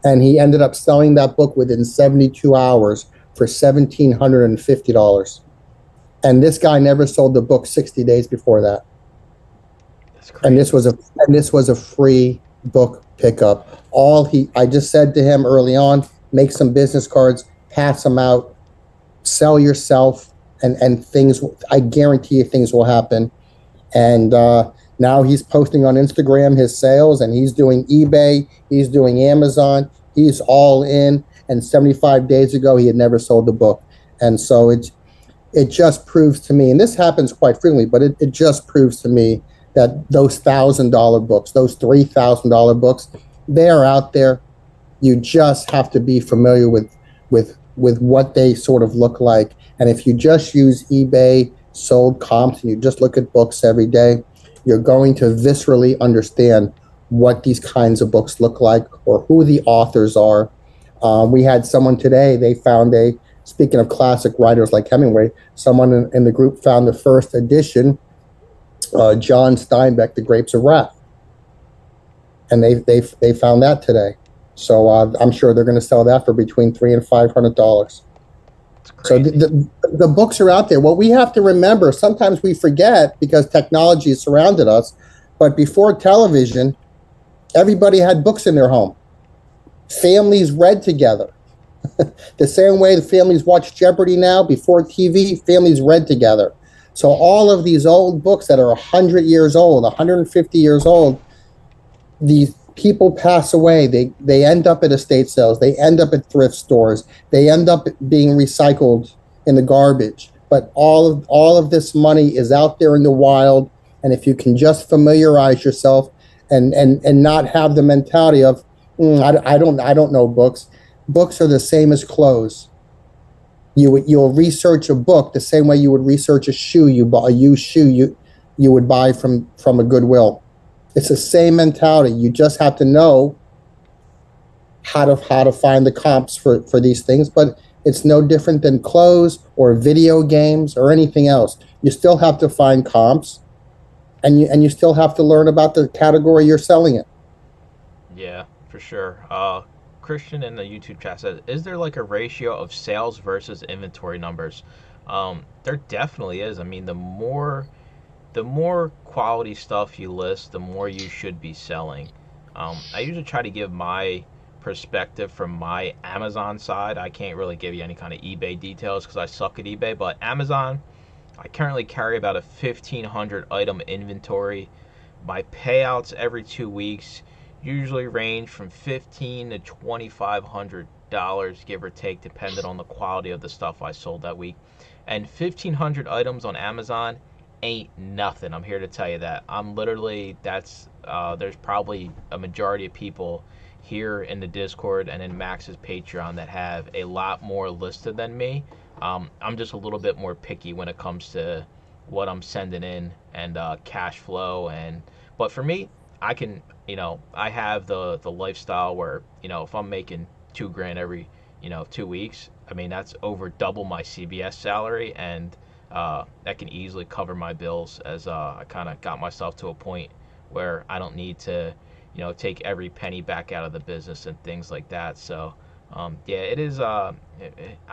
and he ended up selling that book within 72 hours for $1,750. And this guy never sold the book 60 days before that. That's crazy. And this was a free book pickup. I just said to him early on, make some business cards, pass them out, sell yourself, and things, I guarantee you things will happen. And now he's posting on Instagram his sales, and he's doing eBay, he's doing Amazon, he's all in. And 75 days ago, he had never sold a book. And so it just proves to me, and this happens quite frequently, but it just proves to me that those $1,000 books, those $3,000 books, they are out there. You just have to be familiar with with what they sort of look like. And if you just use eBay sold comps and you just look at books every day, you're going to viscerally understand what these kinds of books look like or who the authors are. We had someone today, they found speaking of classic writers like Hemingway, someone in the group found the first edition, John Steinbeck, The Grapes of Wrath. And they found that today. So I'm sure they're going to sell that for between $300 and $500. So the books are out there. What we have to remember, sometimes we forget because technology has surrounded us, but before television, everybody had books in their home. Families read together. The same way the families watch Jeopardy now, before TV, families read together. So all of these old books that are 100 years old, 150 years old, these people pass away. They end up at estate sales. They end up at thrift stores. They end up being recycled in the garbage. But all of this money is out there in the wild. And if you can just familiarize yourself and not have the mentality of, I don't know books. Books are the same as clothes. You'll research a book the same way you would research a shoe. You buy a used shoe you would buy from a Goodwill. It's the same mentality. You just have to know how to find the comps for these things, but it's no different than clothes or video games or anything else. You still have to find comps, and you still have to learn about the category you're selling it. Yeah, for sure. Christian in the YouTube chat says, is there like a ratio of sales versus inventory numbers? There definitely is. I mean, the more quality stuff you list, the more you should be selling. I usually try to give my perspective from my Amazon side. I can't really give you any kind of eBay details because I suck at eBay, but Amazon, I currently carry about a 1,500 item inventory. My payouts every 2 weeks usually range from $1,500 to $2,500, give or take, depending on the quality of the stuff I sold that week. And 1,500 items on Amazon ain't nothing. I'm here to tell you that. I'm literally, there's probably a majority of people here in the Discord and in Max's Patreon that have a lot more listed than me. I'm just a little bit more picky when it comes to what I'm sending in and cash flow. But for me, I can, I have the lifestyle where, if I'm making $2,000 every, 2 weeks, I mean, that's over double my CBS salary, and that can easily cover my bills as I kind of got myself to a point where I don't need to, take every penny back out of the business and things like that. So, yeah, it is, I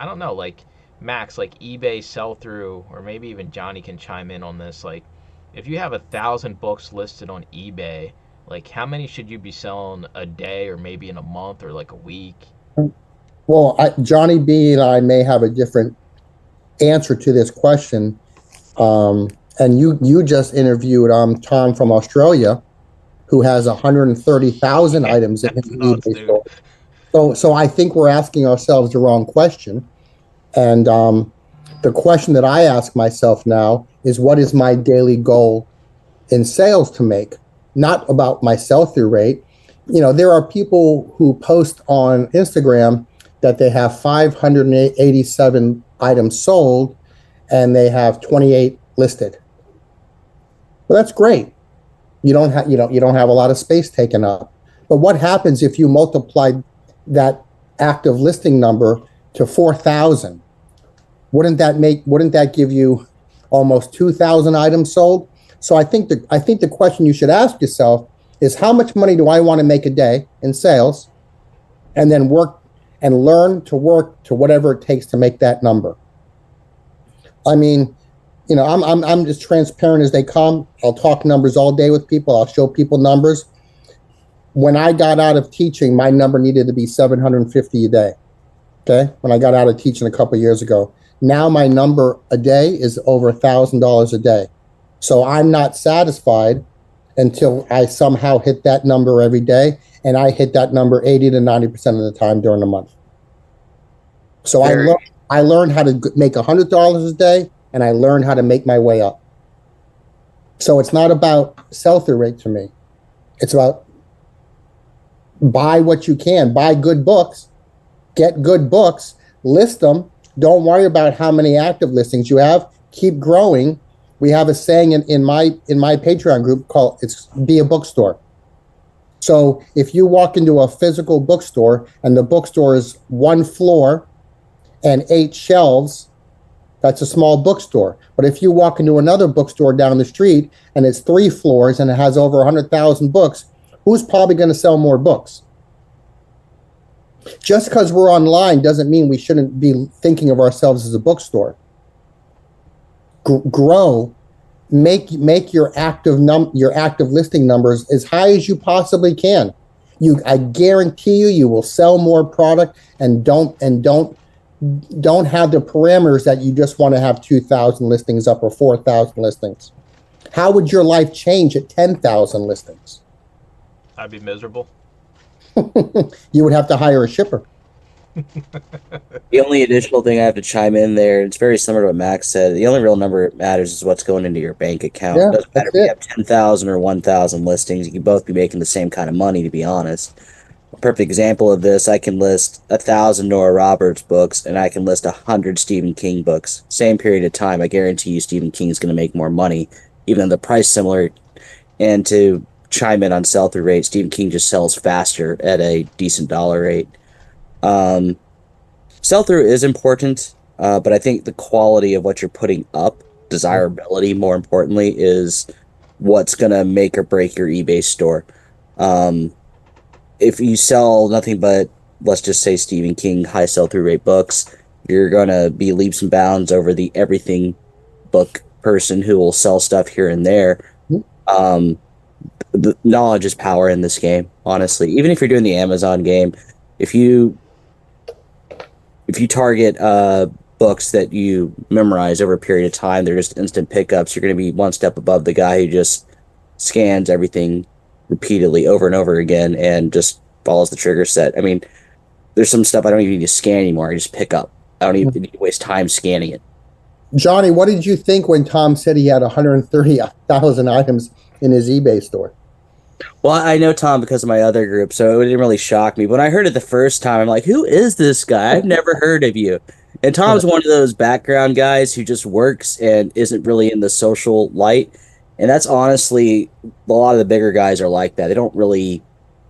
don't know, like Max, like eBay sell through, or maybe even Johnny can chime in on this. Like, if you have 1,000 books listed on eBay, like how many should you be selling a day, or maybe in a month, or like a week? Well, Johnny B and I may have a different answer to this question. And you just interviewed Tom from Australia, who has 130,000 items in his eBay store. So I think we're asking ourselves the wrong question. And the question that I ask myself now is, what is my daily goal in sales to make? Not about my sell-through rate. There are people who post on Instagram that they have 587 items sold and they have 28 listed. Well, that's great. You don't have a lot of space taken up. But what happens if you multiply that active listing number to 4,000? Wouldn't that give you almost 2,000 items sold? So I think the question you should ask yourself is, how much money do I want to make a day in sales, and then work and learn to work to whatever it takes to make that number. I mean, I'm as transparent as they come. I'll talk numbers all day with people. I'll show people numbers. When I got out of teaching, my number needed to be 750 a day. Okay, when I got out of teaching a couple of years ago. Now my number a day is over $1,000 a day. So I'm not satisfied until I somehow hit that number every day, and I hit that number 80 to 90% of the time during the month. So I learned how to make $100 a day, and I learned how to make my way up. So it's not about sell-through rate to me. It's about buy what you can, buy good books, get good books, list them. Don't worry about how many active listings you have. Keep growing. We have a saying in my Patreon group called it's be a bookstore. So if you walk into a physical bookstore and the bookstore is 1 floor and 8 shelves, that's a small bookstore. But if you walk into another bookstore down the street and it's 3 floors and it has over 100,000 books, who's probably going to sell more books? Just because we're online doesn't mean we shouldn't be thinking of ourselves as a bookstore. Grow, make your active listing numbers as high as you possibly can. I guarantee you will sell more product, and don't have the parameters that you just want to have 2,000 listings up or 4,000 listings. How would your life change at 10,000 listings? I'd be miserable. You would have to hire a shipper. The only additional thing I have to chime in there, it's very similar to what Max said. The only real number that matters is what's going into your bank account. Yeah, It doesn't matter that's if you it. have 10,000 or 1,000 listings. You can both be making the same kind of money, to be honest. A perfect example of this, I can list 1,000 Nora Roberts books, and I can list 100 Stephen King books. Same period of time, I guarantee you Stephen King is going to make more money, even though the price is similar. And to chime in on sell-through rate, Stephen King just sells faster at a decent dollar rate. Sell-through is important, but I think the quality of what you're putting up, desirability more importantly, is what's going to make or break your eBay store. If you sell nothing but, let's just say, Stephen King high sell-through rate books, you're going to be leaps and bounds over the everything book person who will sell stuff here and there. The knowledge is power in this game, honestly. Even if you're doing the Amazon game, if you target books that you memorize over a period of time, they're just instant pickups, you're going to be one step above the guy who just scans everything repeatedly over and over again and just follows the trigger set. I mean, there's some stuff I don't even need to scan anymore. I just pick up. I don't even need to waste time scanning it. Johnny, what did you think when Tom said he had 130,000 items in his eBay store? Well, I know Tom because of my other group, so it didn't really shock me. When I heard it the first time, I'm like, who is this guy? I've never heard of you. And Tom's one of those background guys who just works and isn't really in the social light. And that's honestly, a lot of the bigger guys are like that. They don't really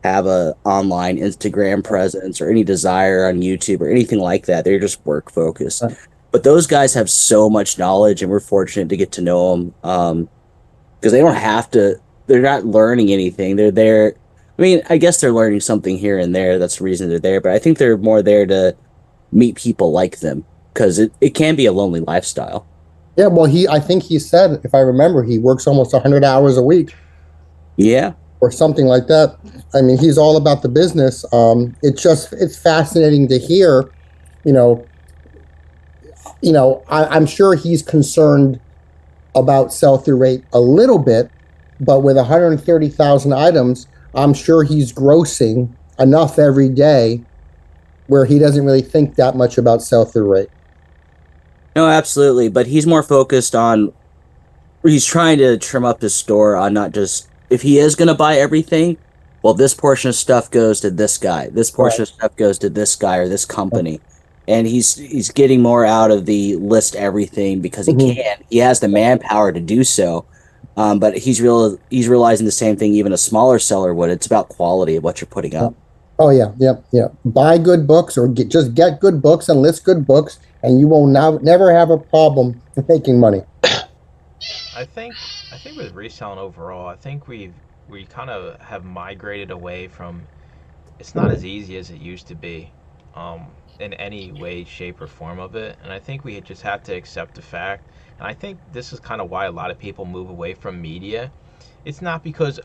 have a online Instagram presence or any desire on YouTube or anything like that. They're just work focused. But those guys have so much knowledge, and we're fortunate to get to know them because they don't have to. They're not learning anything. They're there. I mean, I guess they're learning something here and there. That's the reason they're there. But I think they're more there to meet people like them because it can be a lonely lifestyle. Yeah, well, I think he said, if I remember, he works almost 100 hours a week. Yeah. Or something like that. I mean, he's all about the business. It's fascinating to hear, I'm sure he's concerned about sell-through rate a little bit, but with 130,000 items, I'm sure he's grossing enough every day where he doesn't really think that much about sell-through rate. No, absolutely. But he's more focused on, he's trying to trim up his store on not just, if he is going to buy everything, well, this portion of stuff goes to this guy. This portion of stuff goes to this guy or this company. And he's getting more out of the list everything because he can. He has the manpower to do so. But he's realizing the same thing even a smaller seller would. It's about quality of what you're putting up. Oh, yeah. Buy good books or just get good books and list good books, and you will never have a problem making money. I think with reselling overall, I think we kind of have migrated away from. It's not as easy as it used to be, in any way, shape, or form of it. And I think we just have to accept the fact. And I think this is kind of why a lot of people move away from media. It's not because,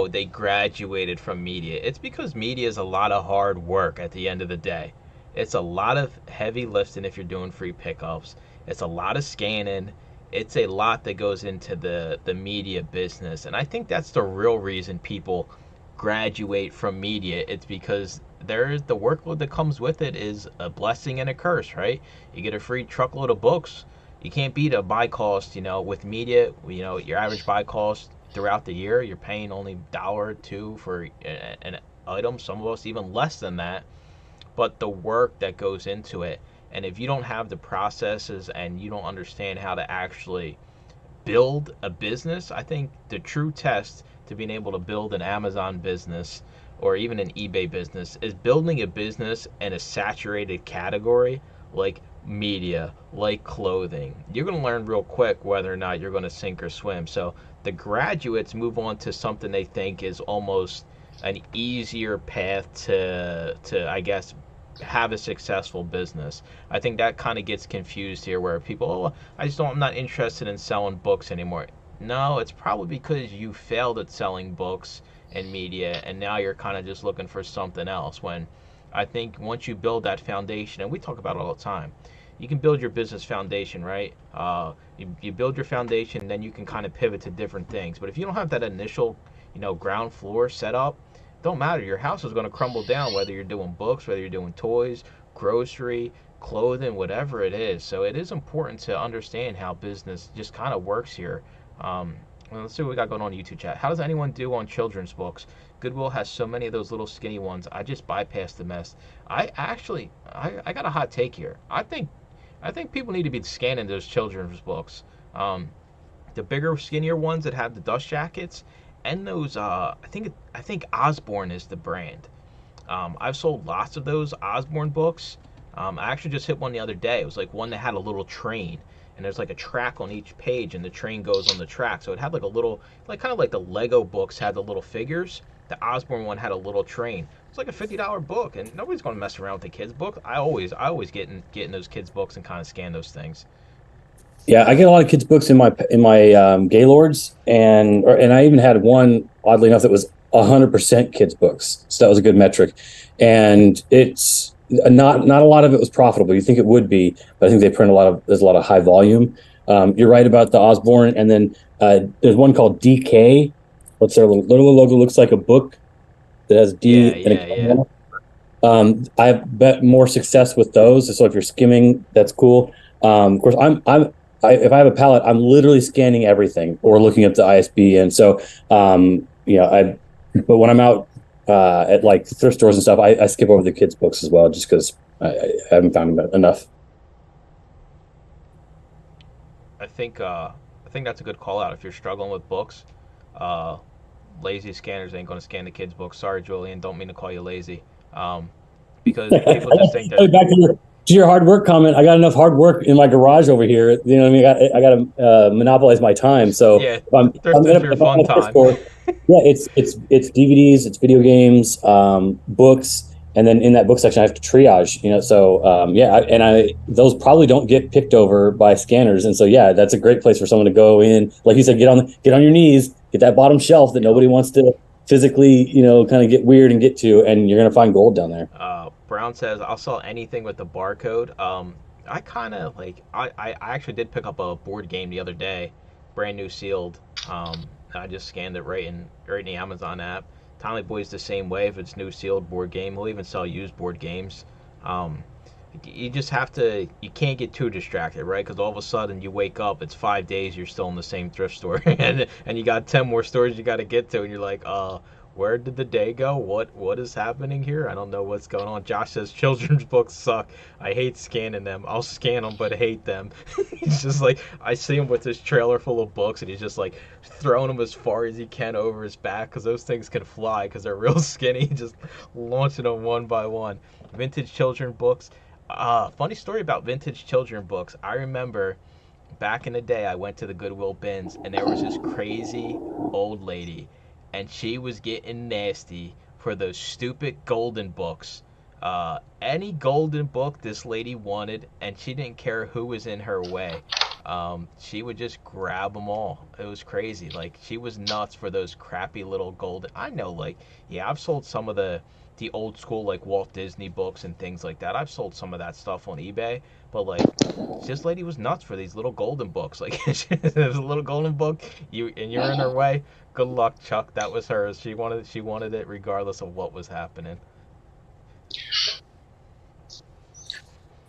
they graduated from media. It's because media is a lot of hard work at the end of the day. It's a lot of heavy lifting if you're doing free pickups. It's a lot of scanning. It's a lot that goes into the media business. And I think that's the real reason people graduate from media. It's because the workload that comes with it is a blessing and a curse, right? You get a free truckload of books. You can't beat a buy cost, with media. Your average buy cost throughout the year, you're paying only $1 or $2 for an item. Some of us even less than that. But the work that goes into it, And if you don't have the processes and you don't understand how to actually build a business, I think the true test to being able to build an Amazon business or even an eBay business is building a business in a saturated category like media, like clothing. You're going to learn real quick whether or not you're going to sink or swim. So the graduates move on to something they think is almost an easier path to I guess have a successful business. I think that kind of gets confused here where people, oh, I'm not interested in selling books anymore. No, it's probably because you failed at selling books and media and now you're kind of just looking for something else. When I think once you build that foundation, and we talk about it all the time, you can build your business foundation, right? You build your foundation, then you can kind of pivot to different things. But if you don't have that initial, ground floor set up, don't matter. Your house is going to crumble down whether you're doing books, whether you're doing toys, grocery, clothing, whatever it is. So it is important to understand how business just kind of works here. Let's see what we got going on YouTube chat. How does anyone do on children's books? Goodwill has so many of those little skinny ones. I just bypass the mess. I got a hot take here. I think people need to be scanning those children's books. The bigger, skinnier ones that have the dust jackets, and those. I think Osborne is the brand. I've sold lots of those Osborne books. I actually just hit one the other day. It was like one that had a little train, and there's like a track on each page, and the train goes on the track. So it had like a little, like kind of like the Lego books had the little figures. The Osborne one had a little train. It's like a $50 book, and nobody's going to mess around with the kids' book. I always get in those kids' books and kind of scan those things. Yeah, I get a lot of kids' books in my Gaylords, and I even had one, oddly enough, that was 100% kids' books. So that was a good metric, and it's not a lot of it was profitable. You think it would be, but I think they print there's a lot of high volume. You're right about the Osborne, and then there's one called DK. What's their little logo? Looks like a book that has D. Yeah. I bet more success with those. So if you're skimming, that's cool. Of course, if I have a palette, I'm literally scanning everything or looking at the ISB. And so, but when I'm out at like thrift stores and stuff, I skip over the kids' books as well, just because I haven't found enough. I think that's a good call out if you're struggling with books. Lazy scanners ain't going to scan the kids' books. Sorry, Julian, don't mean to call you lazy. Because people just think that. Back to your hard work comment, I got enough hard work in my garage over here. You know what I mean? I got to monopolize my time. So yeah, if I'm your fun time. Store, yeah, it's DVDs, it's video games, books, and then in that book section I have to triage. So those probably don't get picked over by scanners, and so yeah, that's a great place for someone to go in, like you said, get on your knees, get that bottom shelf that nobody wants to physically, kind of get weird and get to, and you're gonna find gold down there. Brown says, I'll sell anything with the barcode. I kind of I actually did pick up a board game the other day, brand new sealed. I just scanned it right in the Amazon app. Tommy Boy's the same way. If it's new sealed board game, he'll even sell used board games. You just have to, you can't get too distracted, right? Because all of a sudden you wake up, it's 5 days, you're still in the same thrift store, and you got 10 more stores you got to get to, and you're like, where did the day go? What is happening here? I don't know what's going on. Josh says children's books suck. I hate scanning them. I'll scan them, but hate them. He's just like, I see him with this trailer full of books, and he's just like throwing them as far as he can over his back because those things can fly because they're real skinny. Just launching them one by one. Vintage children books. Funny story about vintage children books. I remember back in the day, I went to the Goodwill bins, and there was this crazy old lady, and she was getting nasty for those stupid golden books. Any golden book this lady wanted, and she didn't care who was in her way. She would just grab them all. It was crazy. Like, she was nuts for those crappy little golden. I know, I've sold some of the old school, like, Walt Disney books and things like that. I've sold some of that stuff on eBay. But, this lady was nuts for these little golden books. Like, there's a little golden book, you're in her way. Good luck, Chuck. That was hers. She wanted it regardless of what was happening.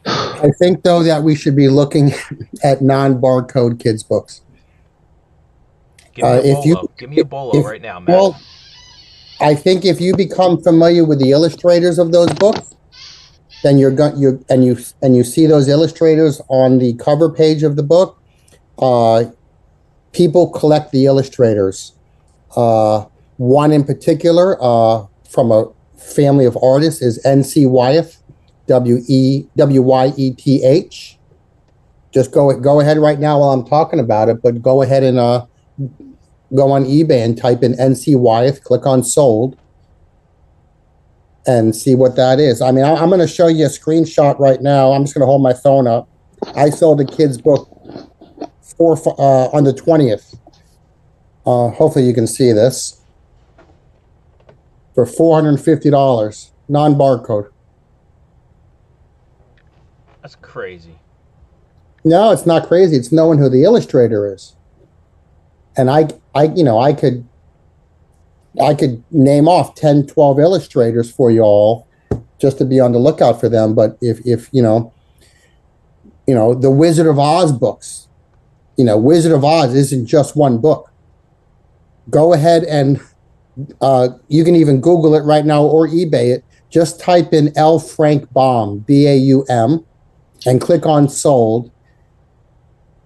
I think, though, that we should be looking at non-barcode kids' books. Give me a bolo right now, man. Well, I think if you become familiar with the illustrators of those books, then you see those illustrators on the cover page of the book. People collect the illustrators. One in particular, from a family of artists, is N.C. Wyeth, Wyeth. Just go ahead right now while I'm talking about it, but go ahead and go on eBay and type in N.C. Wyeth, click on sold, and see what that is. I mean, I'm going to show you a screenshot right now. I'm just going to hold my phone up. I sold a kid's book on the 20th. Hopefully you can see this. For $450, non-barcode. That's crazy. No, it's not crazy. It's knowing who the illustrator is. And I could name off 10, 12 illustrators for you all just to be on the lookout for them. But if the Wizard of Oz books, Wizard of Oz isn't just one book. Go ahead and you can even Google it right now or eBay it. Just type in L. Frank Baum, Baum, and click on sold.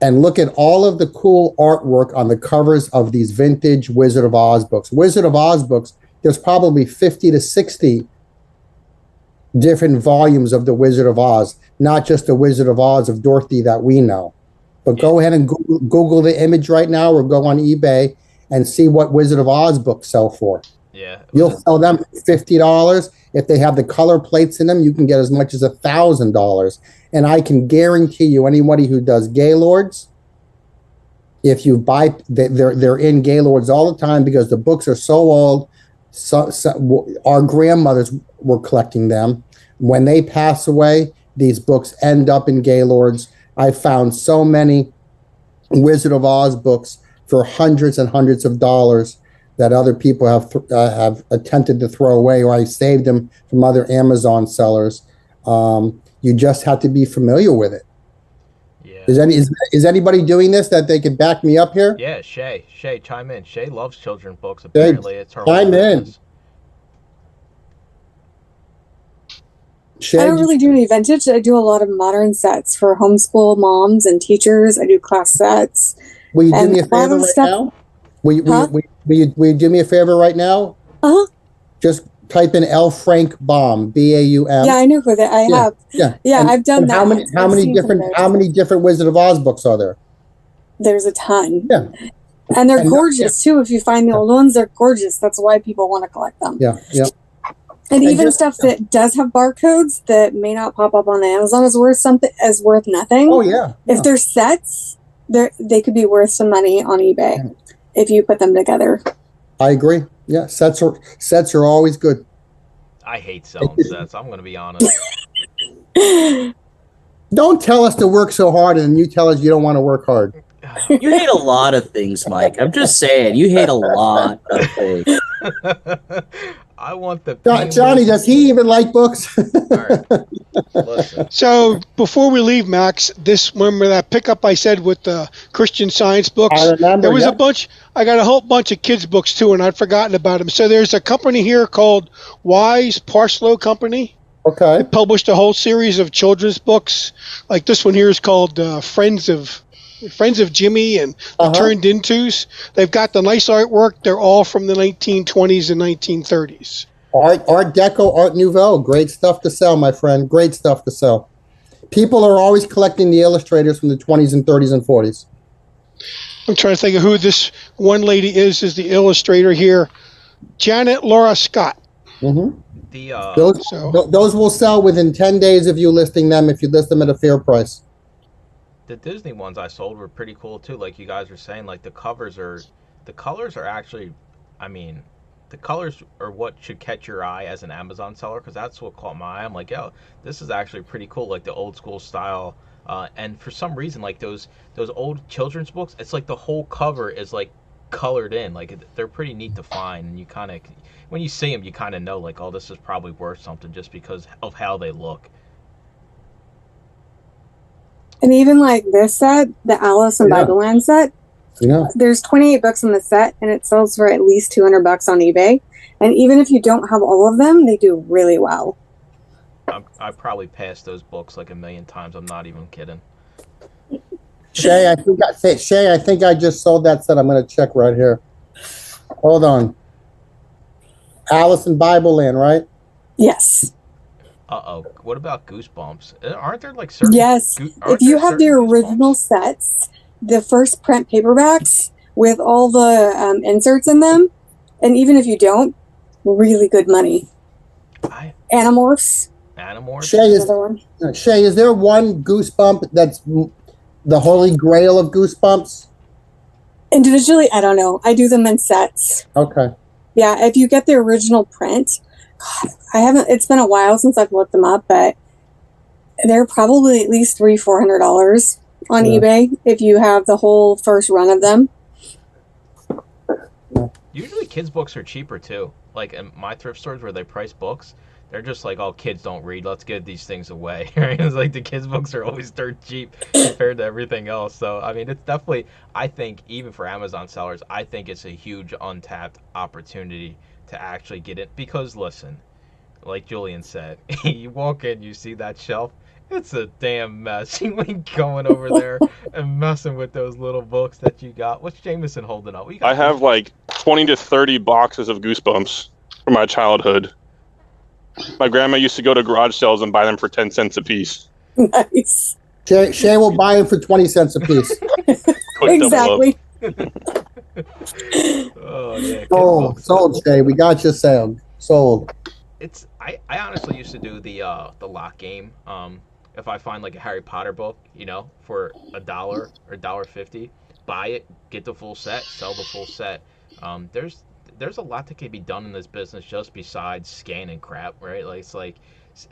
And look at all of the cool artwork on the covers of these vintage Wizard of Oz books. Wizard of Oz books, there's probably 50 to 60 different volumes of the Wizard of Oz, not just the Wizard of Oz of Dorothy that we know. But go ahead and Google the image right now or go on eBay and see what Wizard of Oz books sell for. Yeah. You'll sell them for $50. If they have the color plates in them, you can get as much as $1,000. And I can guarantee you, anybody who does Gaylords, if you buy, they're in Gaylords all the time because the books are so old. So our grandmothers were collecting them. When they pass away, these books end up in Gaylords. I found so many Wizard of Oz books for hundreds and hundreds of dollars that other people have attempted to throw away, or I saved them from other Amazon sellers. You just have to be familiar with it. Yeah. Is anybody doing this that they could back me up here? Yeah, Shay, chime in. Shay loves children's books. Apparently, it's her chime in. I don't really do any vintage. I do a lot of modern sets for homeschool moms and teachers. I do class sets. Will you do me a favor right now? Will you do me a favor right now? Just type in L. Frank Baum, Baum. Yeah, I know who that. I have. Yeah, I've done that. How many different Wizard of Oz books are there? There's a ton. Yeah. And they're gorgeous too. If you find the old ones, they're gorgeous. That's why people want to collect them. Yeah. And even stuff that does have barcodes that may not pop up on Amazon is worth nothing. Oh yeah. If they're sets, they could be worth some money on eBay if you put them together. I agree. Yeah, sets are always good. I hate selling sets. I'm going to be honest. Don't tell us to work so hard and then you tell us you don't want to work hard. You hate a lot of things, Mike. I'm just saying, you hate a lot of things. I want the Johnny, does he even like books? All right. Listen. So before we leave, Max, remember that pickup I said with the Christian Science books? I remember. There was a bunch. I got a whole bunch of kids' books too, and I'd forgotten about them. So there's a company here called Wise Parslow Company. Okay. They published a whole series of children's books. Like this one here is called Friends of Jimmy and the Turned Intos. They've got the nice artwork. They're all from the 1920s and 1930s. Art Deco, Art Nouveau. Great stuff to sell, my friend. Great stuff to sell. People are always collecting the illustrators from the 20s and 30s and 40s. I'm trying to think of who this one lady is the illustrator here. Janet Laura Scott. Mm-hmm. Those will sell within 10 days of you listing them if you list them at a fair price. The Disney ones I sold were pretty cool too. Like you guys were saying, like the colors are actually, the colors are what should catch your eye as an Amazon seller, because that's what caught my eye. I'm like, yo, this is actually pretty cool, like the old school style. And for some reason, like those old children's books, it's like the whole cover is like colored in. Like they're pretty neat to find, and you kind of, when you see them, you kind of know like, oh, this is probably worth something just because of how they look. And even like this set, the Alice in Bible-Land set, there's 28 books in the set, and it sells for at least $200 on eBay. And even if you don't have all of them, they do really well. I probably passed those books like a million times. I'm not even kidding. Shay, I think I just sold that set. I'm going to check right here. Hold on. Alice in Bible Land, right? Yes. Uh-oh. What about Goosebumps? Aren't there like certain... Yes. If you have the original sets, the first print paperbacks with all the inserts in them, and even if you don't, really good money. Animorphs. Shay, is there one Goosebump that's the holy grail of Goosebumps? Individually, I don't know. I do them in sets. Okay. Yeah, if you get the original print, God, I haven't. It's been a while since I've looked them up, but they're probably at least $300-400 on eBay if you have the whole first run of them. Usually, kids' books are cheaper too. Like in my thrift stores where they price books, they're just like, "Oh, kids don't read. Let's give these things away." Right? It's like the kids' books are always dirt cheap compared to everything else. So, I mean, it's definitely. I think even for Amazon sellers, I think it's a huge untapped opportunity to actually get it. Because listen, like Julian said, you walk in, you see that shelf. It's a damn mess. You ain't going over there and messing with those little books that you got. What's Jameson holding up? I have like 20 to 30 boxes of Goosebumps from my childhood. My grandma used to go to garage sales and buy them for 10 cents a piece. Nice. Shay will buy them for 20 cents a piece. Exactly. Oh yeah. Sold, Shay. We got you sold. I honestly used to do the lock game. If I find like a Harry Potter book, for $1 or $1.50, buy it, get the full set, sell the full set. There's a lot that can be done in this business just besides scanning crap, right? Like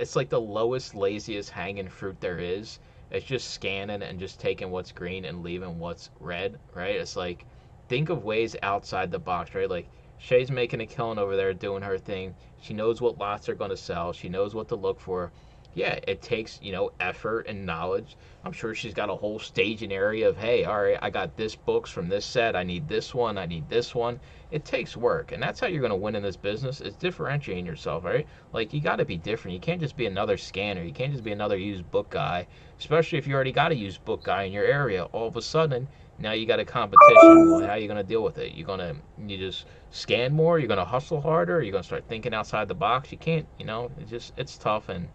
it's like the lowest, laziest hanging fruit there is. It's just scanning and just taking what's green and leaving what's red, right? It's like, think of ways outside the box, right? Like Shay's making a killing over there doing her thing. She knows what lots are going to sell. She knows what to look for. Yeah, it takes, effort and knowledge. I'm sure she's got a whole staging area of, hey, all right, I got this books from this set. I need this one. I need this one. It takes work, and that's how you're going to win in this business, is differentiating yourself, right? Like, you got to be different. You can't just be another scanner. You can't just be another used book guy, especially if you already got a used book guy in your area. All of a sudden, now you got a competition. Well, how are you going to deal with it? You just scan more? You're going to hustle harder? You're going to start thinking outside the box? You can't, it's tough, and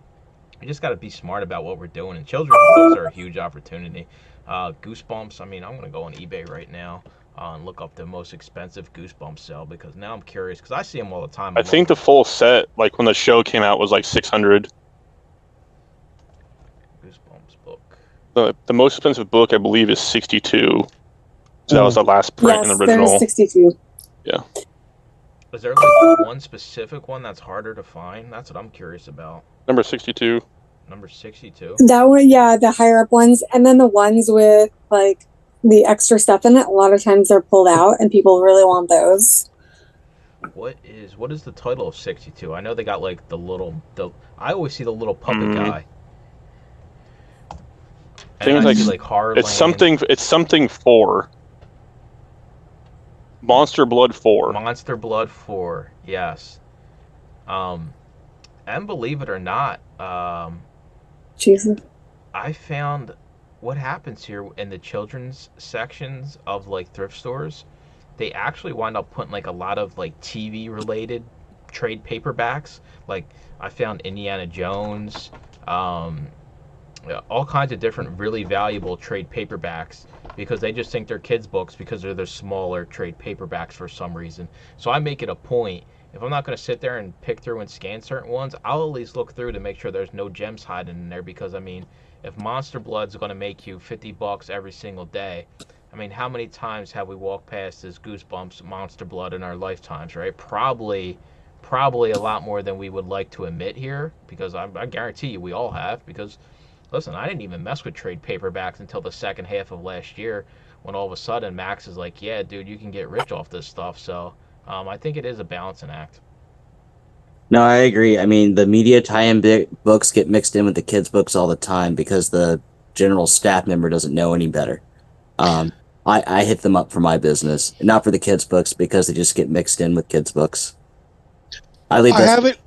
we just got to be smart about what we're doing. And children's books are a huge opportunity. Goosebumps, I'm going to go on eBay right now and look up the most expensive Goosebumps sale, because now I'm curious, because I see them all the time. I think the full set, like when the show came out, was like $600. Goosebumps book. The most expensive book, I believe, is $62. So that was the last print in the original. There's 62. Yeah. Is there like one specific one that's harder to find? That's what I'm curious about. Number 62. Number 62. That one, yeah, the higher up ones, and then the ones with like the extra stuff in it. A lot of times they're pulled out, and people really want those. What is the title of 62? I know they got like I always see the little puppet guy. Things like horror. It's something 4. Monster Blood 4. Monster Blood 4. Yes. And believe it or not, Jesus, I found what happens here in the children's sections of like thrift stores. They actually wind up putting like a lot of like TV related trade paperbacks. Like I found Indiana Jones, all kinds of different really valuable trade paperbacks, because they just think they're kids' books because they're the smaller trade paperbacks for some reason. So I make it a point, if I'm not going to sit there and pick through and scan certain ones, I'll at least look through to make sure there's no gems hiding in there, because if Monster Blood's going to make you $50 every single day, how many times have we walked past this Goosebumps Monster Blood in our lifetimes, right? Probably a lot more than we would like to admit here, because I guarantee you we all have. Because listen, I didn't even mess with trade paperbacks until the second half of last year, when all of a sudden Max is like, yeah, dude, you can get rich off this stuff. So I think it is a balancing act. No, I agree. The media tie-in books get mixed in with the kids' books all the time because the general staff member doesn't know any better. I hit them up for my business, not for the kids' books, because they just get mixed in with kids' books. I have it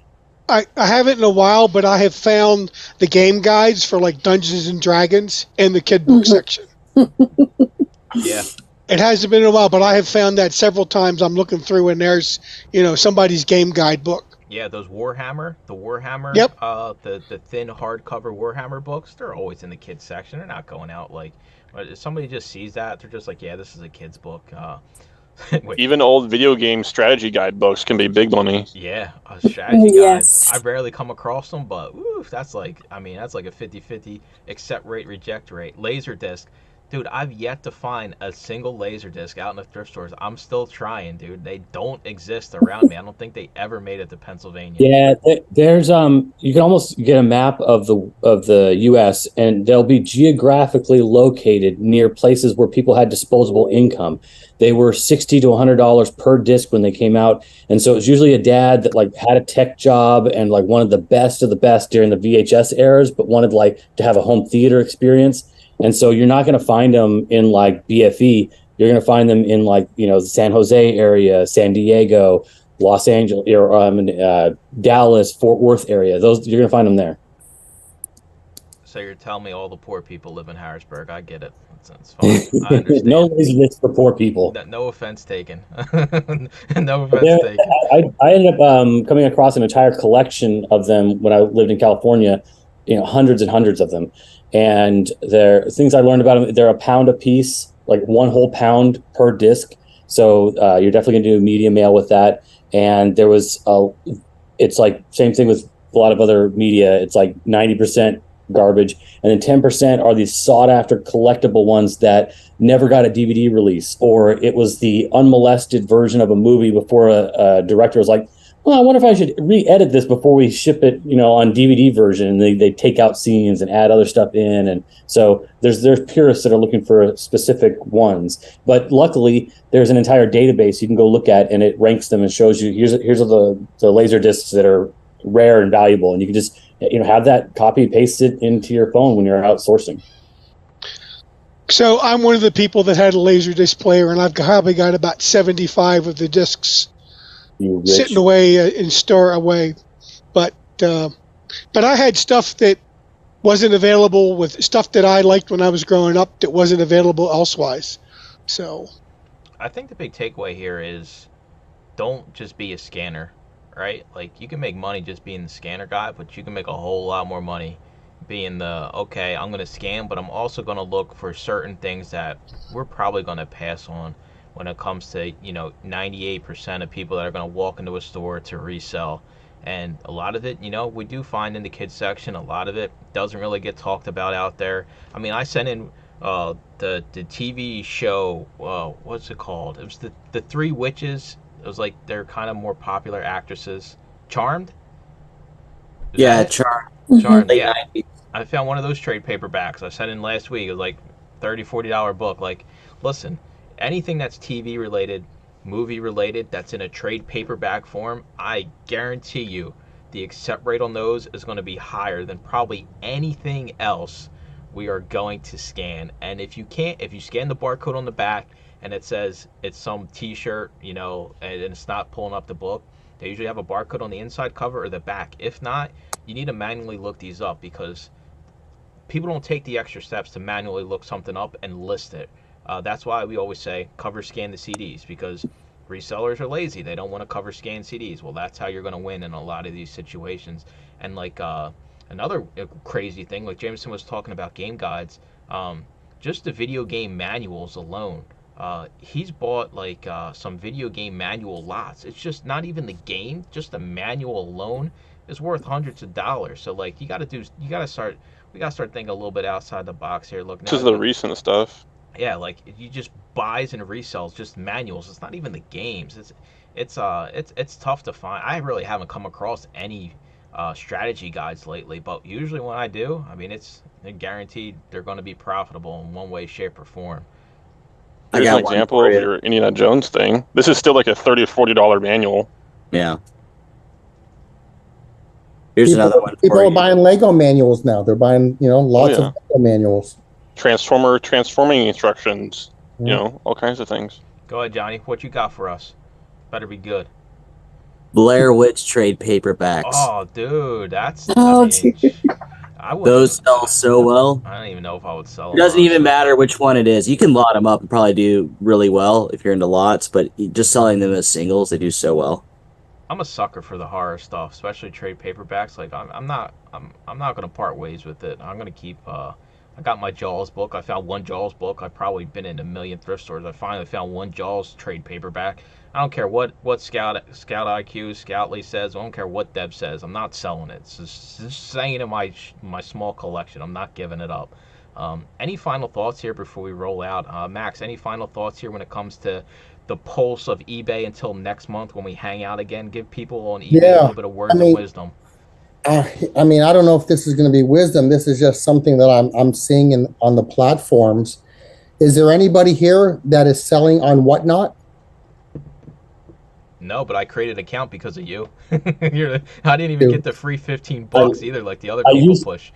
I haven't in a while, but I have found the game guides for like Dungeons and Dragons in the kid book section. Yeah. It hasn't been in a while, but I have found that several times. I'm looking through and there's, somebody's game guide book. Yeah, those Warhammer, Yep. The thin hardcover Warhammer books, they're always in the kids section. They're not going out like, if somebody just sees that, they're just like, yeah, this is a kid's book. Even old video game strategy guidebooks can be big money. Yeah, strategy Yes. guides. I rarely come across them, but that's like a 50-50 accept rate, reject rate. Laserdisc. Dude, I've yet to find a single Laserdisc out in the thrift stores. I'm still trying, dude. They don't exist around me. I don't think they ever made it to Pennsylvania. Yeah, there's you can almost get a map of the U.S. and they'll be geographically located near places where people had disposable income. They were $60 to $100 per disc when they came out, and so it was usually a dad that like had a tech job and like wanted the best of the best during the VHS eras, but wanted like to have a home theater experience. And so you're not going to find them in like BFE. You're going to find them in like, the San Jose area, San Diego, Los Angeles, or Dallas, Fort Worth area. Those you're going to find them there. So you're telling me all the poor people live in Harrisburg? I get it. It's fine. I understand. No Laserdisc for poor people. No offense taken. No offense taken. I ended up coming across an entire collection of them when I lived in California. Hundreds and hundreds of them. And there things I learned about them. They're $1 a piece, like one whole pound per disc. So you're definitely gonna do media mail with that. And there was it's like same thing with a lot of other media. It's like 90% garbage, and then 10% are these sought after collectible ones that never got a DVD release, or it was the unmolested version of a movie before a director was like, well, I wonder if I should re-edit this before we ship it, on DVD version. And they take out scenes and add other stuff in. And so there's purists that are looking for specific ones. But luckily, there's an entire database you can go look at, and it ranks them and shows you here's the laser discs that are rare and valuable. And you can just have that copy and paste it into your phone when you're outsourcing. So I'm one of the people that had a Laserdisc player, and I've probably got about 75 of the discs sitting away in store away, but I had stuff that wasn't available with stuff that I liked when I was growing up that wasn't available elsewise. So I think the big takeaway here is don't just be a scanner, right? Like you can make money just being the scanner guy, but you can make a whole lot more money being okay, I'm going to scan, but I'm also going to look for certain things that we're probably going to pass on when it comes to 98% of people that are going to walk into a store to resell. And a lot of it, we do find in the kids section, a lot of it doesn't really get talked about out there. I mean, I sent in the TV show, what's it called? It was the Three Witches. It was like they're kind of more popular actresses. Charmed? Charmed. Charmed, yeah. I found one of those trade paperbacks I sent in last week. It was like $30, $40 book. Like, listen, anything that's TV related, movie related, that's in a trade paperback form, I guarantee you the accept rate on those is going to be higher than probably anything else we are going to scan. And if you scan the barcode on the back and it says it's some t-shirt, and it's not pulling up the book, they usually have a barcode on the inside cover or the back. If not, you need to manually look these up, because people don't take the extra steps to manually look something up and list it. That's why we always say cover scan the CDs, because resellers are lazy. They don't want to cover scan CDs. Well, that's how you're going to win in a lot of these situations. And like another crazy thing, like Jameson was talking about game guides, just the video game manuals alone. He's bought like some video game manual lots. It's just not even the game, just the manual alone is worth hundreds of dollars. So like we got to start thinking a little bit outside the box here. Look, this is the recent stuff. Yeah, like you just buys and resells just manuals. It's not even the games. It's tough to find. I really haven't come across any strategy guides lately, but usually when I do, I mean they're guaranteed they're going to be profitable in one way, shape, or form. Here's an example of your Indiana Jones thing. This is still like a $30 or $40 manual. Yeah. Here's another one. People are buying Lego manuals now. They're buying, lots of Lego manuals. Transforming instructions, all kinds of things. Go ahead, Johnny. What you got for us? Better be good. Blair Witch trade paperbacks. Oh, dude, that's. Oh, dude. Those sell so well. I don't even know if I would sell It them. doesn't even matter which one it is. You can lot them up and probably do really well if you're into lots, but just selling them as singles, they do so well. I'm a sucker for the horror stuff, especially trade paperbacks. Like I'm not gonna part ways with it. I'm gonna keep. I got my Jaws book. I found one Jaws book. I've probably been in a million thrift stores. I finally found one Jaws trade paperback. I don't care what Scout IQ, Scoutly says. I don't care what Debs says. I'm not selling it. It's just staying in my small collection. I'm not giving it up. Any final thoughts here before we roll out? Max, any final thoughts here when it comes to the pulse of eBay until next month when we hang out again? Give people on eBay a little bit of words of wisdom. I mean, I don't know if this is going to be wisdom. This is just something that I'm seeing on the platforms. Is there anybody here that is selling on Whatnot? No, but I created an account because of you. I didn't even get the free $15 either, like the other people push.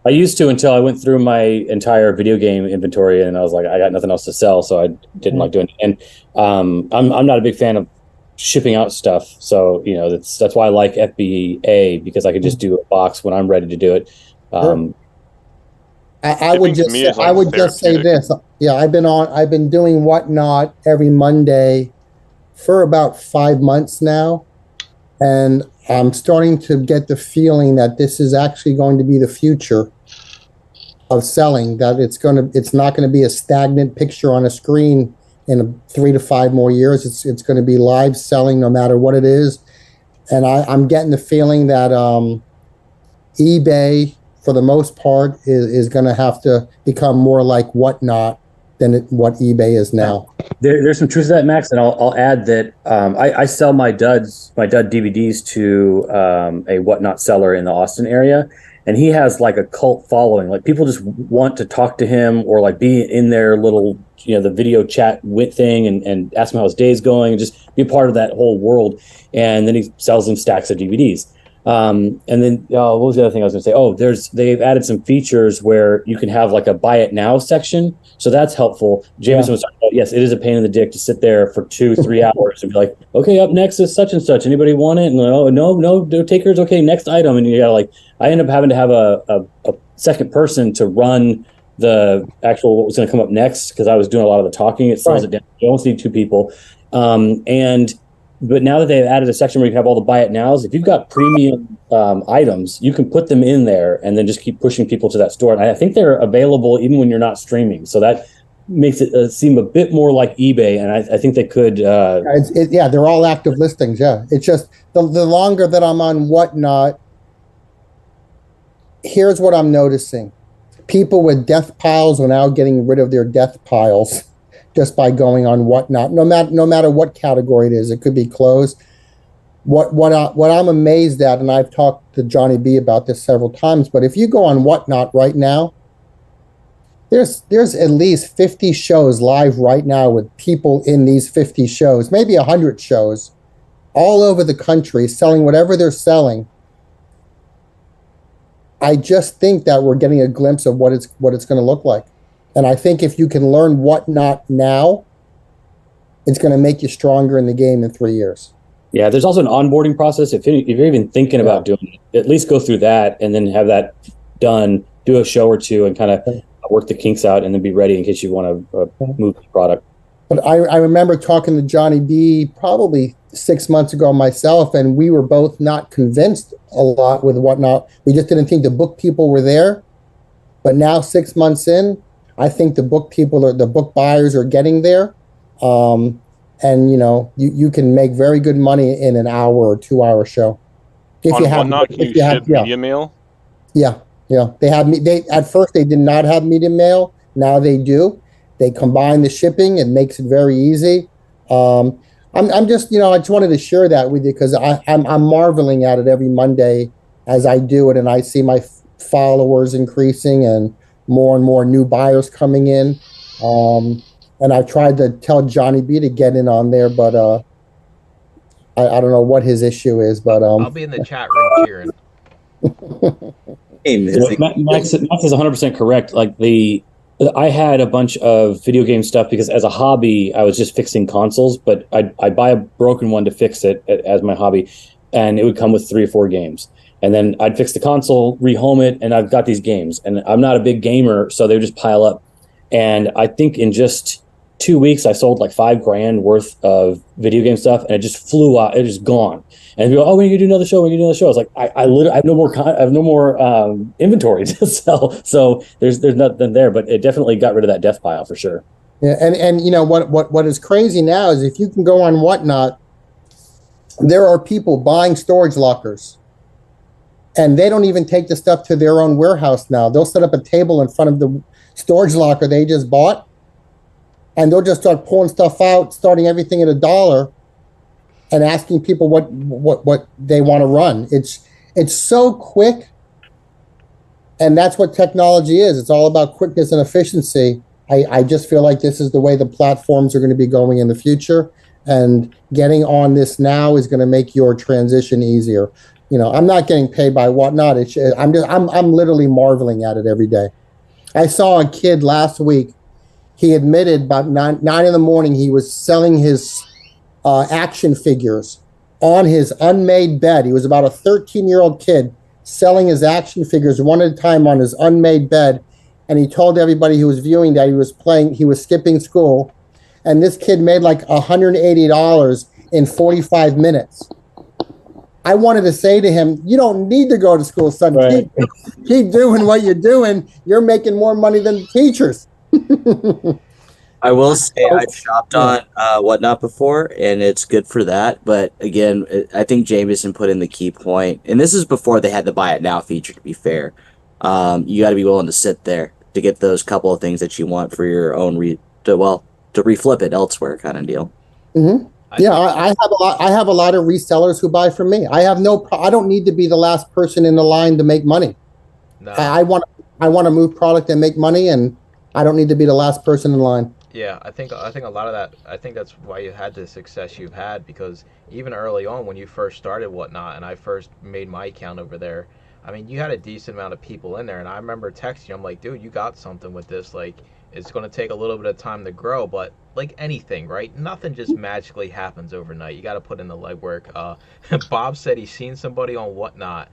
I used to until I went through my entire video game inventory and I was like, I got nothing else to sell, so I didn't like doing it. And I'm not a big fan of shipping out stuff, so that's why I like FBA, because I can just do a box when I'm ready to do it. I would just say this. Yeah, I've been doing Whatnot every Monday for about 5 months now, and I'm starting to get the feeling that this is actually going to be the future of selling, that it's not going to be a stagnant picture on a screen in 3 to 5 more years. It's going to be live selling no matter what it is. And I'm getting the feeling that eBay, for the most part, is going to have to become more like Whatnot than what eBay is now. There's some truth to that, Max, and I'll add that I sell my dud DVDs to a Whatnot seller in the Austin area, and he has like a cult following. Like, people just want to talk to him or like be in their little the video chat thing and ask him how his day's going and just be a part of that whole world. And then he sells them stacks of DVDs. And then what was the other thing I was going to say? Oh, they've added some features where you can have like a buy it now section. So that's helpful. Jameson was talking about, yes, it is a pain in the dick to sit there for 2-3 hours and be like, okay, up next is such and such. Anybody want it? And no takers. Okay, next item. And you gotta I end up having to have a second person to run the actual what was going to come up next, because I was doing a lot of the talking. It slows it down. You almost need 2 people. But now that they've added a section where you have all the buy it nows, if you've got premium items, you can put them in there and then just keep pushing people to that store. And I think they're available even when you're not streaming. So that makes it seem a bit more like eBay. And I think they could. They're all active listings. Yeah. It's just the longer that I'm on Whatnot, here's what I'm noticing. People with death piles are now getting rid of their death piles just by going on Whatnot, no matter what category it is. It could be clothes. What I'm amazed at, and I've talked to Johnny B about this several times, but if you go on Whatnot right now, there's at least 50 shows live right now with people in these 50 shows, maybe 100 shows, all over the country selling whatever they're selling. I just think that we're getting a glimpse of what it's going to look like. And I think if you can learn Whatnot now, it's going to make you stronger in the game in 3 years. Yeah, there's also an onboarding process. If you're even thinking about doing it, at least go through that and then have that done, do a show or two and kind of work the kinks out and then be ready in case you want to move the product. But I remember talking to Johnny B probably 6 months ago myself, and we were both not convinced a lot with Whatnot. We just didn't think the book people were there. But now 6 months in, I think the book buyers are getting there. And you can make very good money in an hour or 2 hour show. If on Whatnot, can you ship media mail? Yeah. At first they did not have media mail. Now they do. They combine the shipping. It makes it very easy. I'm just, I just wanted to share that with you because I'm marveling at it every Monday as I do it, and I see my followers increasing and more new buyers coming in. And I tried to tell Johnny B to get in on there, but I don't know what his issue is. But I'll be in the chat room cheering. Max is 100% correct. Like I had a bunch of video game stuff because as a hobby, I was just fixing consoles, but I'd buy a broken one to fix it as my hobby, and it would come with 3 or 4 games. And then I'd fix the console, rehome it, and I've got these games. And I'm not a big gamer, so they would just pile up. And I think in just 2 weeks, I sold like $5,000 worth of video game stuff, and it just flew out. It just gone. And people go, "Oh, we're gonna do another show. We're gonna do another show." I was like, I literally have no more inventory to sell. So there's nothing there. But it definitely got rid of that death pile for sure. Yeah, and you know what is crazy now is if you can go on Whatnot, there are people buying storage lockers, and they don't even take the stuff to their own warehouse now. They'll set up a table in front of the storage locker they just bought, and they'll just start pulling stuff out, starting everything at $1, and asking people what they want to run. It's so quick, and that's what technology is. It's all about quickness and efficiency. I just feel like this is the way the platforms are going to be going in the future, and getting on this now is going to make your transition easier. You know, I'm not getting paid by Whatnot. I'm literally marveling at it every day. I saw a kid last week. He admitted about 9 in the morning he was selling his action figures on his unmade bed. He was about a 13-year-old kid selling his action figures one at a time on his unmade bed. And he told everybody who was viewing that he was skipping school. And this kid made like $180 in 45 minutes. I wanted to say to him, you don't need to go to school, son. Right. Keep doing what you're doing. You're making more money than the teachers. I will say I've shopped on Whatnot before, and it's good for that. But again, I think Jameson put in the key point, and this is before they had the buy it now feature, to be fair. You got to be willing to sit there to get those couple of things that you want for your own to reflip it elsewhere kind of deal. Mm-hmm. Yeah, I have a lot of resellers who buy from me. I don't need to be the last person in the line to make money. No. I want to move product and make money, and I don't need to be the last person in line. Yeah, I think a lot of that. I think that's why you had the success you've had, because even early on when you first started Whatnot, and I first made my account over there, I mean, you had a decent amount of people in there, and I remember texting you. I'm like, dude, you got something with this. Like, it's going to take a little bit of time to grow, but like anything, right? Nothing just magically happens overnight. You got to put in the legwork. Bob said he's seen somebody on Whatnot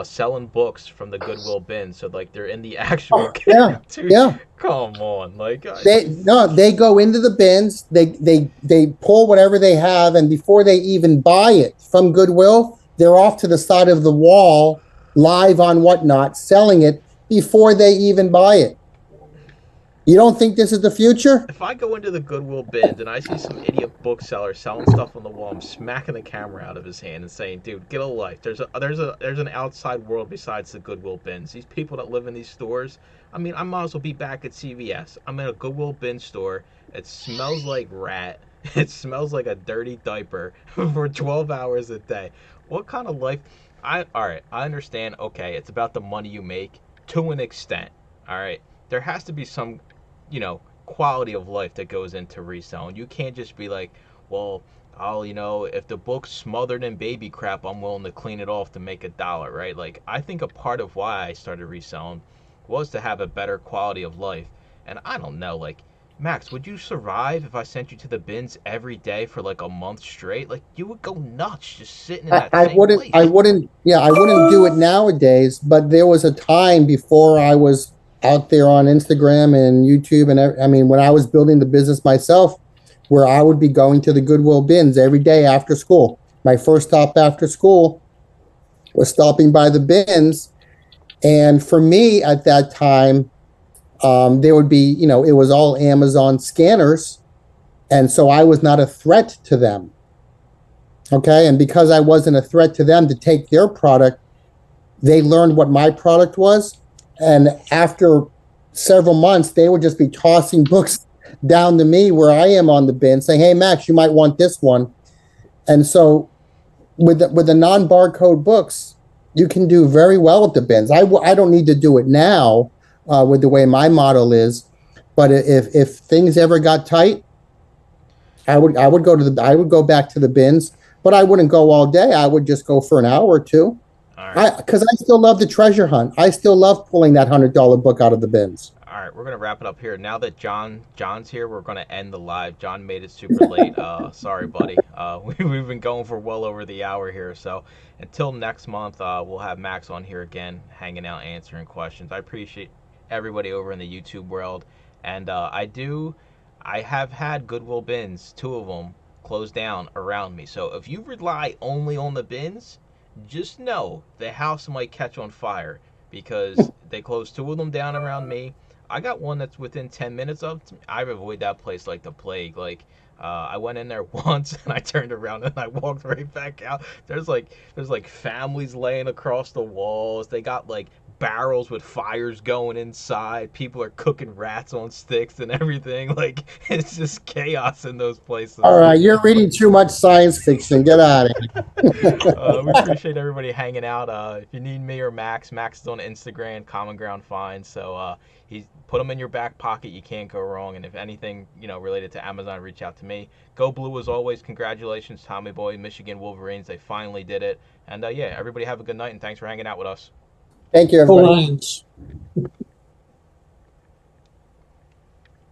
selling books from the Goodwill bin, so like they're in the actual Dude, yeah. Come on, like they go into the bins, they pull whatever they have, and before they even buy it from Goodwill, they're off to the side of the wall, live on Whatnot, selling it before they even buy it. You don't think this is the future? If I go into the Goodwill bins and I see some idiot bookseller selling stuff on the wall, I'm smacking the camera out of his hand and saying, "Dude, get a life. There's an outside world besides the Goodwill bins. These people that live in these stores. I mean, I might as well be back at CVS. I'm in a Goodwill bin store. It smells like rat. It smells like a dirty diaper for 12 hours a day. What kind of life? All right, I understand. Okay, it's about the money you make to an extent. All right, there has to be some, quality of life that goes into reselling. You can't just be like, well, if the book's smothered in baby crap, I'm willing to clean it off to make $1, right? Like, I think a part of why I started reselling was to have a better quality of life. And I don't know, like, Max, would you survive if I sent you to the bins every day for like a month straight? Like, you would go nuts just sitting in that same place. I wouldn't do it nowadays, but there was a time before I was out there on Instagram and YouTube, and when I was building the business myself, where I would be going to the Goodwill bins every day after school. My first stop after school was stopping by the bins, and for me at that time, there would be, it was all Amazon scanners, and so I was not a threat to them. Okay, and because I wasn't a threat to them to take their product, they learned what my product was. And after several months, they would just be tossing books down to me where I am on the bin, saying, "Hey, Max, you might want this one." And so with the non-barcode books, you can do very well with the bins. I don't need to do it now with the way my model is, but if things ever got tight, I would go back to the bins, but I wouldn't go all day. I would just go for an hour or two. Because I still love the treasure hunt. I still love pulling that $100 book out of the bins. All right, we're gonna wrap it up here. Now that John's here, we're gonna end the live. John made it super late. Sorry, buddy. We've been going for well over the hour here. So until next month, we'll have Max on here again, hanging out, answering questions. I appreciate everybody over in the YouTube world, and I have had Goodwill bins, 2 of them, closed down around me. So if you rely only on the bins, just know the house might catch on fire, because they closed 2 of them down around me. I got one that's within 10 minutes of. I avoid that place like the plague. Like, I went in there once and I turned around and I walked right back out. There's like families laying across the walls. They got like barrels with fires going inside. People are cooking rats on sticks and everything. Like, it's just chaos in those places. All right, you're reading too much science fiction. Get out of here. We appreciate everybody hanging out. If you need me or Max is on Instagram, Common Ground Finds. So he's put them in your back pocket. You can't go wrong. And if anything, related to Amazon, reach out to me. Go Blue as always. Congratulations, Tommy Boy, Michigan Wolverines. They finally did it. And yeah, everybody have a good night, and thanks for hanging out with us. Thank you, Go everybody. Lions.